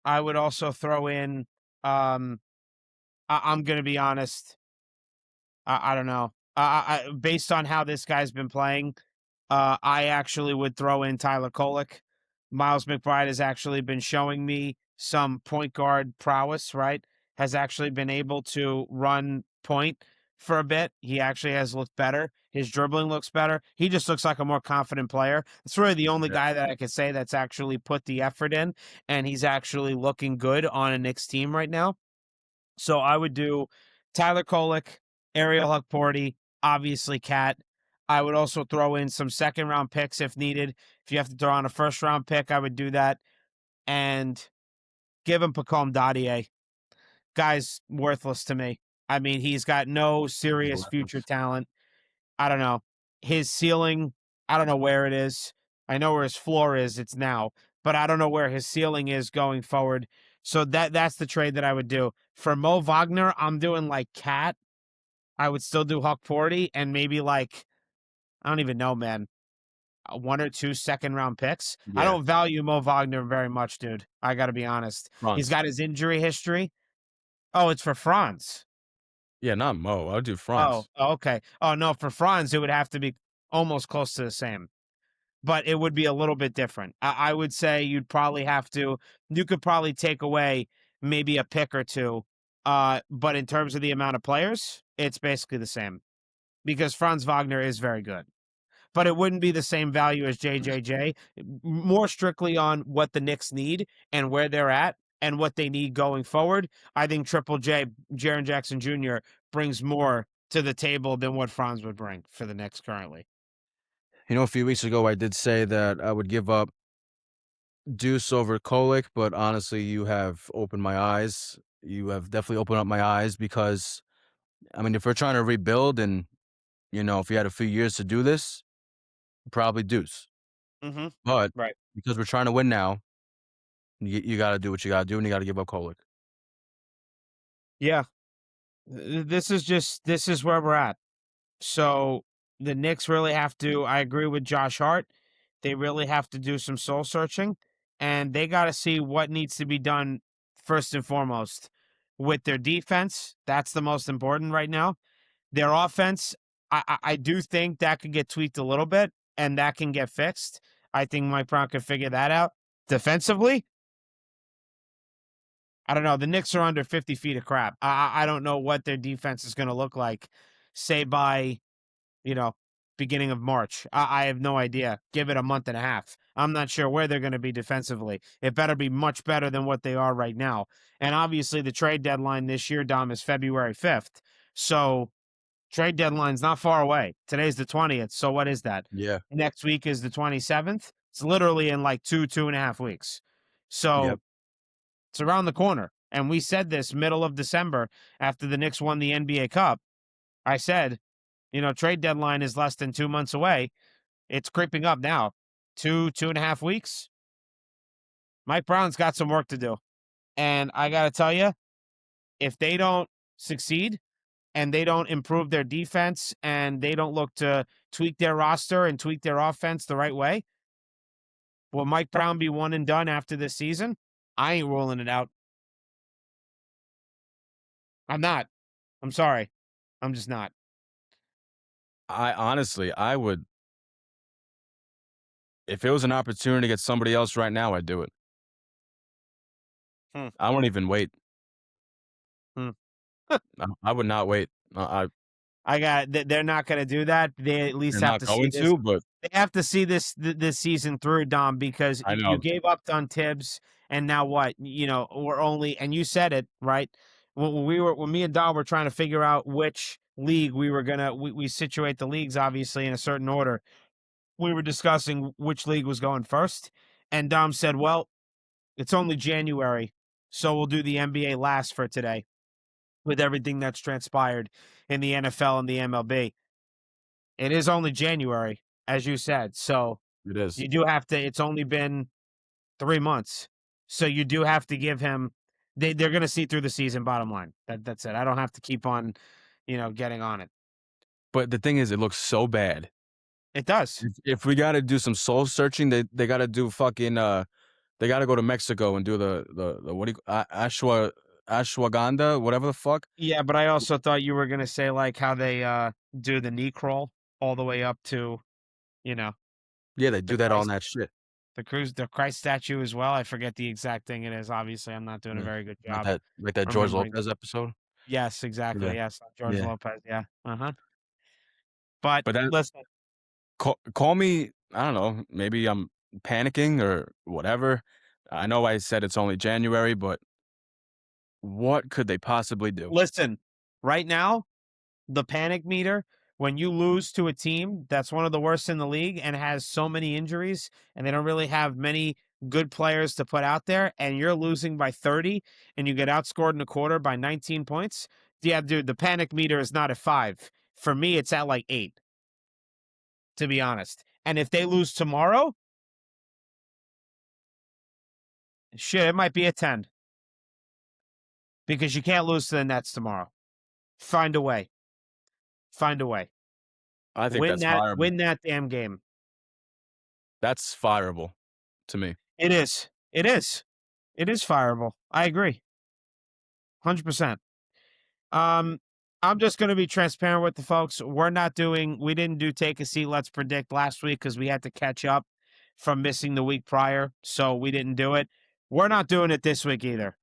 I would also throw in, I'm going to be honest. I don't know. Based on how this guy's been playing, I actually would throw in Tyler Kolek. Miles McBride has actually been showing me some point guard prowess, right? Has actually been able to run point for a bit. He actually has looked better. His dribbling looks better. He just looks like a more confident player. It's really the only Yeah. guy that I could say that's actually put the effort in, and he's actually looking good on a Knicks team right now. So I would do Tyler Kolek, Ariel Hukporti, obviously Cat. I would also throw in some second round picks if needed. If you have to throw on a first round pick, I would do that. And give him Pacome Dadier. Guy's worthless to me. I mean, he's got no serious future talent. I don't know. His ceiling, I don't know where it is. I know where his floor is. It's now, but I don't know where his ceiling is going forward. So that's the trade that I would do. For Mo Wagner, I'm doing like Cat. I would still do Huck Porty and maybe like, I don't even know, man. 1 or 2 second round picks. I Yeah. don't value Mo Wagner very much, dude. I got to be honest. He's Franz. got his injury history. Oh, it's for Franz. Yeah, not Mo. I would do Oh, Franz. okay. Oh, no, for Franz, it would have to be almost close to the same, but it would be a little bit different. I would say you could probably take away maybe a pick or two. But in terms of the amount of players, it's basically the same because Franz Wagner is very good, but it wouldn't be the same value as JJJ. More strictly on what the Knicks need and where they're at and what they need going forward. I think Triple J, Jaren Jackson Jr. brings more to the table than what Franz would bring for the Knicks currently. A few weeks ago, I did say that I would give up Deuce over Kolek, but honestly, you have opened my eyes. You have definitely opened up my eyes because, I mean, if we're trying to rebuild and, if you had a few years to do this, probably Deuce. Mm-hmm. But Right. because we're trying to win now, you got to do what you got to do, and you got to give up Kolek. Yeah. This is where we're at. So the Knicks really have to, I agree with Josh Hart. They really have to do some soul searching and they got to see what needs to be done first and foremost with their defense. That's the most important right now. Their offense, I do think that could get tweaked a little bit and that can get fixed. I think Mike Brown could figure that out. Defensively, I don't know. The Knicks are under 50 feet of crap. I don't know what their defense is going to look like, say by you know, beginning of March. I have no idea. Give it a month and a half. I'm not sure where they're going to be defensively. It better be much better than what they are right now. And obviously, the trade deadline this year, Dom, is February 5th. So, trade deadline's not far away. Today's the 20th. So, what is that? Yeah. Next week is the 27th. It's literally in like 2.5 weeks. Yep. So, it's around the corner. And we said this middle of December after the Knicks won the NBA Cup. I said, trade deadline is less than 2 months away. It's creeping up now. 2.5 weeks. Mike Brown's got some work to do. And I got to tell you, if they don't succeed and they don't improve their defense and they don't look to tweak their roster and tweak their offense the right way, will Mike Brown be one and done after this season? I ain't ruling it out. I'm not. I'm sorry. I'm just not. I honestly, I would if it was an opportunity to get somebody else right now, I'd do it. Hmm. I wouldn't even wait. Hmm. I would not wait. They're not going to do that. They at least They're have not to see going this. to, but They have to see this season through, Dom, because I you know. gave up on Tibbs, and now what? We're only, and you said it right when me and Dom were trying to figure out which league we were gonna we situate the leagues obviously in a certain order. We were discussing which league was going first, and Dom said, "Well, it's only January, so we'll do the NBA last for today with everything that's transpired in the NFL and the MLB." It is only January, as you said, so It is. you do have to it's only been 3 months. So you do have to give him they're gonna see through the season, bottom line. That's it. I don't have to keep on, getting on it. But the thing is, it looks so bad. It does. If we gotta do some soul searching, they gotta do fucking, they gotta go to Mexico and do the what do you ashwagandha, whatever the fuck. Yeah, but I also thought you were gonna say, like, how they, do the knee crawl all the way up to, you know, Yeah, they the do that on Christ that shit. the Christ statue as well. I forget the exact thing it is. Obviously, I'm not doing a Yeah. very good Not job that like that George remembering. Lopez episode. Yes, exactly, Yeah, yes, George yeah. Lopez, yeah, uh-huh. But But that listen, call me, I don't know, maybe I'm panicking or whatever. I know I said it's only January, but what could they possibly do? listen, right now, the panic meter, when you lose to a team that's one of the worst in the league and has so many injuries, and they don't really have many good players to put out there, and you're losing by 30 and you get outscored in a quarter by 19 points, yeah, dude, the panic meter is not at 5. For me, it's at, like, 8, to be honest. And if they lose tomorrow, shit, it might be a 10 because you can't lose to the Nets tomorrow. Find a way. Find a way. I think Win that's that fireable. win that damn game. That's fireable to me. It is. It is. It is fireable. I agree. 100%. Um, I'm just gonna be transparent with the folks. We didn't do take a seat, let's predict last week because we had to catch up from missing the week prior. So we didn't do it. We're not doing it this week either.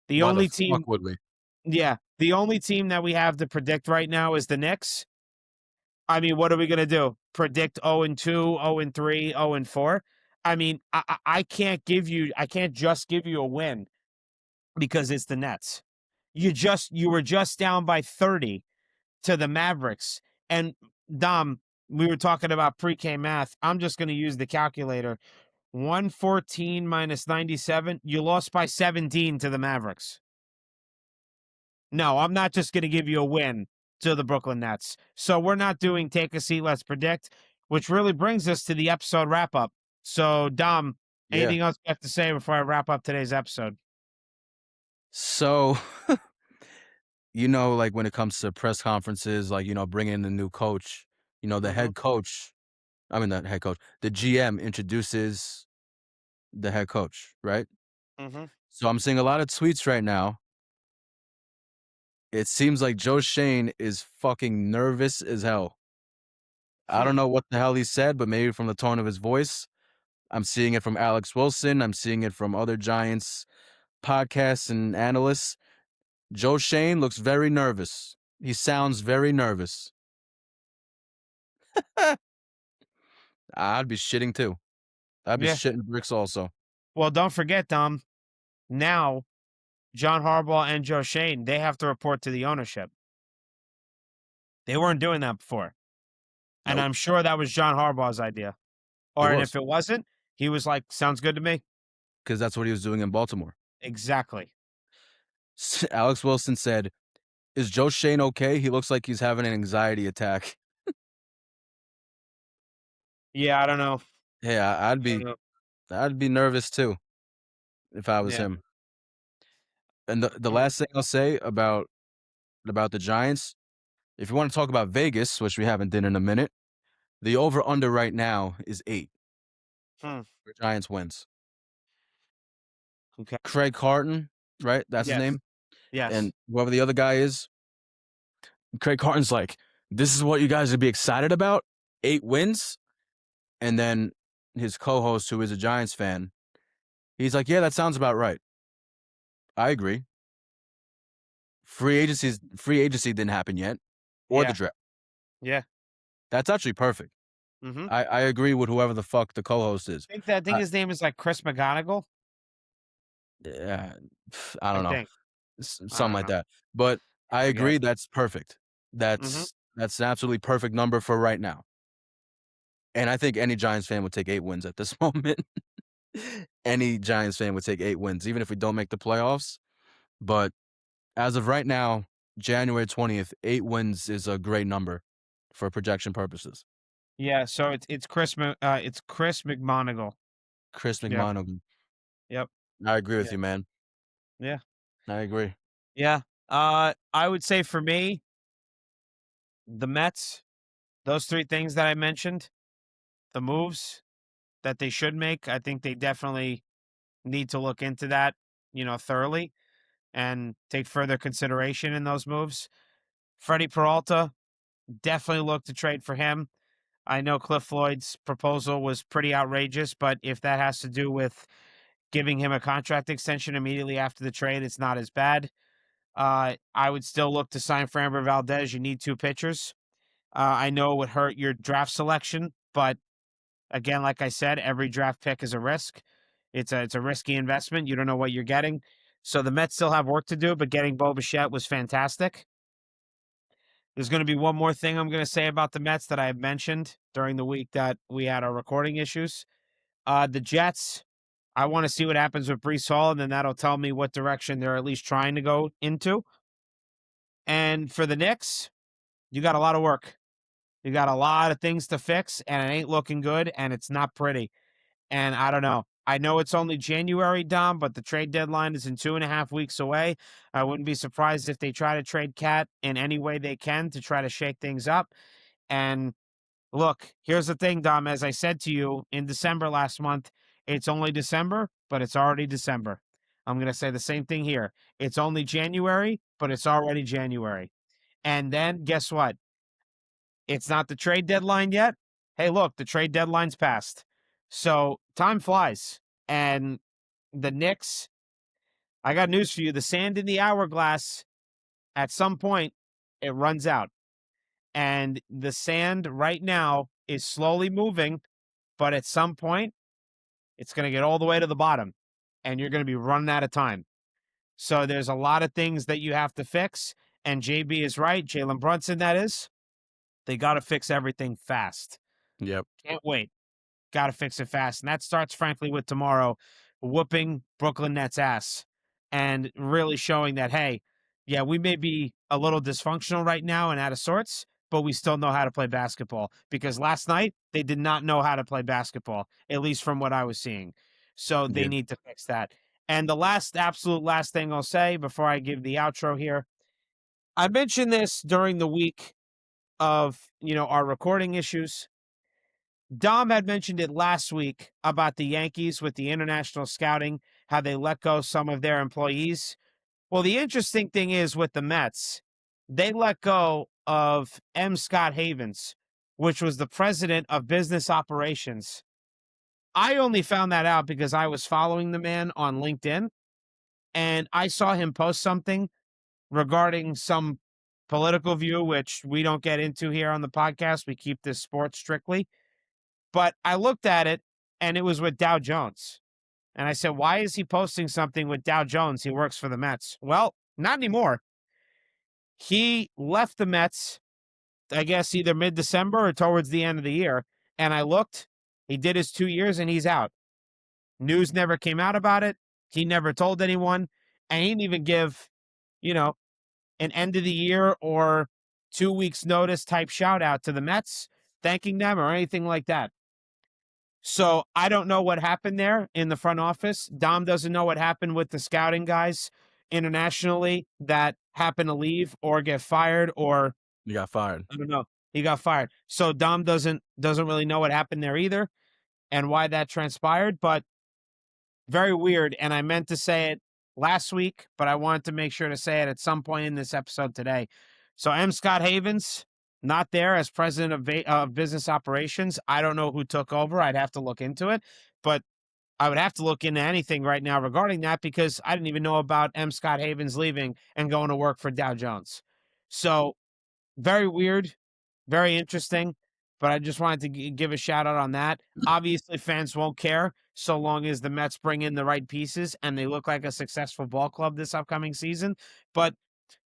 The Why the only fuck team would we? yeah, the only team that we have to predict right now is the Knicks. I mean, what are we gonna do? Predict 0-2, 0-3, 0-4? I mean, I can't just give you a win because it's the Nets. You were just down by 30 to the Mavericks. And Dom, we were talking about pre-K math. I'm just going to use the calculator. 114 minus 97, you lost by 17 to the Mavericks. No, I'm not just going to give you a win to the Brooklyn Nets. So we're not doing take a seat, let's predict, which really brings us to the episode wrap up. So, Dom, Yeah. anything else you have to say before I wrap up today's episode? So, like when it comes to press conferences, like, bringing in the new coach, the Mm-hmm. head coach, I mean, not head coach, the GM introduces the head coach, right? Mm-hmm. So I'm seeing a lot of tweets right now. It seems like Joe Shane is fucking nervous as hell. I Hmm. don't know what the hell he said, but maybe from the tone of his voice. I'm seeing it from Alex Wilson. I'm seeing it from other Giants podcasts and analysts, Joe Shane looks very nervous. He sounds very nervous. I'd be shitting too. I'd be Yeah. shitting bricks also. Well, don't forget, Dom. Now, John Harbaugh and Joe Shane, they have to report to the ownership. They weren't doing that before. And Nope, I'm sure that was John Harbaugh's idea. it And was if it wasn't, he was like, sounds good to me. because that's what he was doing in Baltimore. Exactly. Alex Wilson said, "Is Joe Shane okay? He looks like he's having an anxiety attack." Yeah, I don't know. Yeah, I don't know. I'd be nervous too if I was Yeah. him. And the Mm. last thing I'll say about the Giants, if you want to talk about Vegas, which we haven't done in a minute, the over under right now is 8 Hmm. for Giants wins. Okay. Craig Carton, right? That's his Yes. name. Yes. And whoever the other guy is, Craig Carton's like, "This is what you guys would be excited about? 8 wins?" And then his co-host, who is a Giants fan, he's like, "Yeah, that sounds about right. I agree. Free agency didn't happen yet, or the Yeah. draft. Yeah. That's actually perfect. Mm-hmm. I agree with whoever the fuck the co-host is. I think I his name is like Chris McGonigal. yeah, I I don't know, think. I something don't like know. that. But I I forget. agree that's perfect. Mm-hmm. That's an absolutely perfect number for right now. And I think any Giants fan would take 8 wins at this moment. Any Giants fan would take 8 wins, even if we don't make the playoffs. But as of right now, January 20th, 8 wins is a great number for projection purposes. Yeah. So it's Chris McMonigal. Chris Yep. McMonagle. Yep. I agree with Yeah. you, man. Yeah. I agree. Yeah. I would say for me, the Mets, those three things that I mentioned, the moves that they should make, I think they definitely need to look into that, thoroughly and take further consideration in those moves. Freddie Peralta, definitely look to trade for him. I know Cliff Floyd's proposal was pretty outrageous, but if that has to do with giving him a contract extension immediately after the trade, it's not as bad. I would still look to sign Framber Valdez. You need two pitchers. I know it would hurt your draft selection, but again, like I said, every draft pick is a risk. It's a risky investment. You don't know what you're getting. So the Mets still have work to do, but getting Bo Bichette was fantastic. There's going to be one more thing I'm going to say about the Mets that I have mentioned during the week that we had our recording issues. The Jets, I want to see what happens with Breece Hall, and then that'll tell me what direction they're at least trying to go into. And for the Knicks, you got a lot of work. You got a lot of things to fix, and it ain't looking good, and it's not pretty. And I don't know. I know it's only January, Dom, but the trade deadline is in 2.5 weeks away. I wouldn't be surprised if they try to trade Cat in any way they can to try to shake things up. And look, here's the thing, Dom. As I said to you in December last month, it's only December, but it's already December. I'm going to say the same thing here. It's only January, but it's already January. And then guess what? It's not the trade deadline yet. Hey, look, the trade deadline's passed. So time flies. And the Knicks, I got news for you. The sand in the hourglass, at some point, it runs out. And the sand right now is slowly moving, but at some point, it's going to get all the way to the bottom. And you're going to be running out of time. So there's a lot of things that you have to fix. And JB is right. Jalen Brunson, that is. They got to fix everything fast. Yep. Can't wait. Got to fix it fast. And that starts, frankly, with tomorrow whooping Brooklyn Nets ass and really showing that, hey, yeah, we may be a little dysfunctional right now and out of sorts, but we still know how to play basketball. Because last night, they did not know how to play basketball, at least from what I was seeing. So they Yeah. need to fix that. And the absolute last thing I'll say before I give the outro here, I mentioned this during the week of, our recording issues. Dom had mentioned it last week about the Yankees with the international scouting, how they let go some of their employees. Well, the interesting thing is with the Mets, they let go of M. Scott Havens, which was the president of business operations. I only found that out because I was following the man on LinkedIn. and I saw him post something regarding some political view, which we don't get into here on the podcast. We keep this sports strictly. But I looked at it, and it was with Dow Jones. And I said, why is he posting something with Dow Jones? He works for the Mets. Well, not anymore. He left the Mets, I guess, either mid-December or towards the end of the year. And I looked, he did his 2 years, and he's out. News never came out about it. He never told anyone. And he didn't even give, you know, an end of the year or 2 weeks notice type shout out to the Mets, thanking them or anything like that. So I don't know what happened there in the front office. Dom doesn't know what happened with the scouting guys internationally that happened to leave or get fired, or You got fired. I don't know. He got fired. So Dom doesn't really know what happened there either and why that transpired, but very weird. And I meant to say it last week, but I wanted to make sure to say it at some point in this episode today. So M. Scott Havens, not there as president of business operations. I don't know who took over. I'd have to look into it, but I would have to look into anything right now regarding that because I didn't even know about M. Scott Havens leaving and going to work for Dow Jones. So very weird, very interesting, but I just wanted to give a shout out on that. Obviously, fans won't care so long as the Mets bring in the right pieces and they look like a successful ball club this upcoming season. But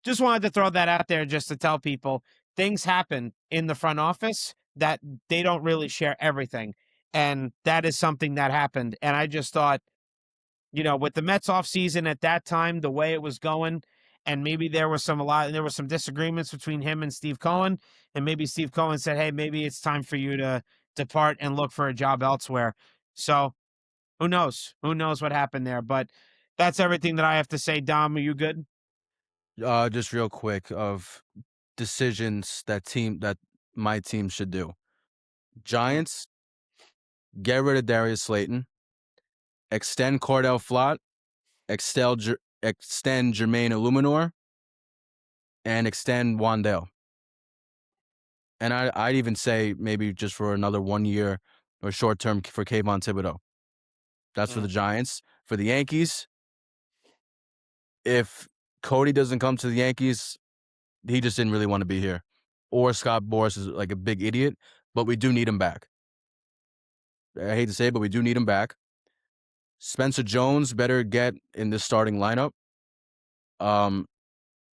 just wanted to throw that out there just to tell people things happen in the front office that they don't really share everything. And that is something that happened. And I just thought, with the Mets offseason at that time, the way it was going, and maybe there were some disagreements between him and Steve Cohen, and maybe Steve Cohen said, "Hey, maybe it's time for you to depart and look for a job elsewhere." So who knows? Who knows what happened there? But that's everything that I have to say. Dom, are you good? Just real quick of decisions that my team should do. Giants, get rid of Darius Slayton, extend Cordell Flott, extend Jermaine Illuminor, and extend Wandale. And I'd even say maybe just for another 1 year or short term for Kayvon Thibodeau. That's for the Giants. For the Yankees, if Cody doesn't come to the Yankees, he just didn't really want to be here. Or Scott Boras is like a big idiot, but we do need him back. I hate to say it, but we do need him back. Spencer Jones better get in this starting lineup.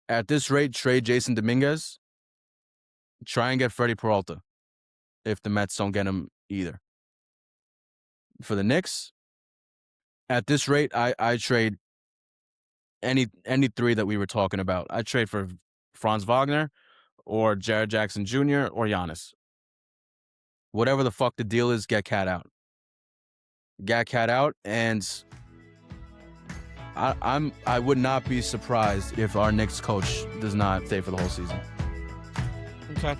At this rate, trade Jasson Dominguez. Try and get Freddie Peralta if the Mets don't get him either. For the Knicks, at this rate, I trade any three that we were talking about. I trade for Franz Wagner or Jared Jackson Jr. or Giannis. Whatever the fuck the deal is, get Cat out. Get Cat out, and I would not be surprised if our Knicks coach does not stay for the whole season. Okay.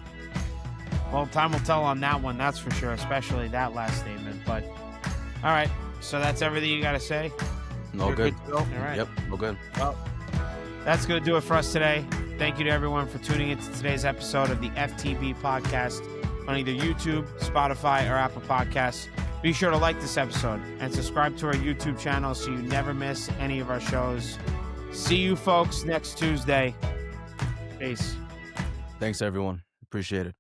Well, time will tell on that one, that's for sure, especially that last statement. But all right, so that's everything you got to say. No good. To go? All right. Yep, no good. Well, that's going to do it for us today. Thank you to everyone for tuning into today's episode of the FTB podcast on either YouTube, Spotify, or Apple Podcasts. Be sure to like this episode and subscribe to our YouTube channel so you never miss any of our shows. See you folks next Tuesday. Peace. Thanks, everyone. Appreciate it.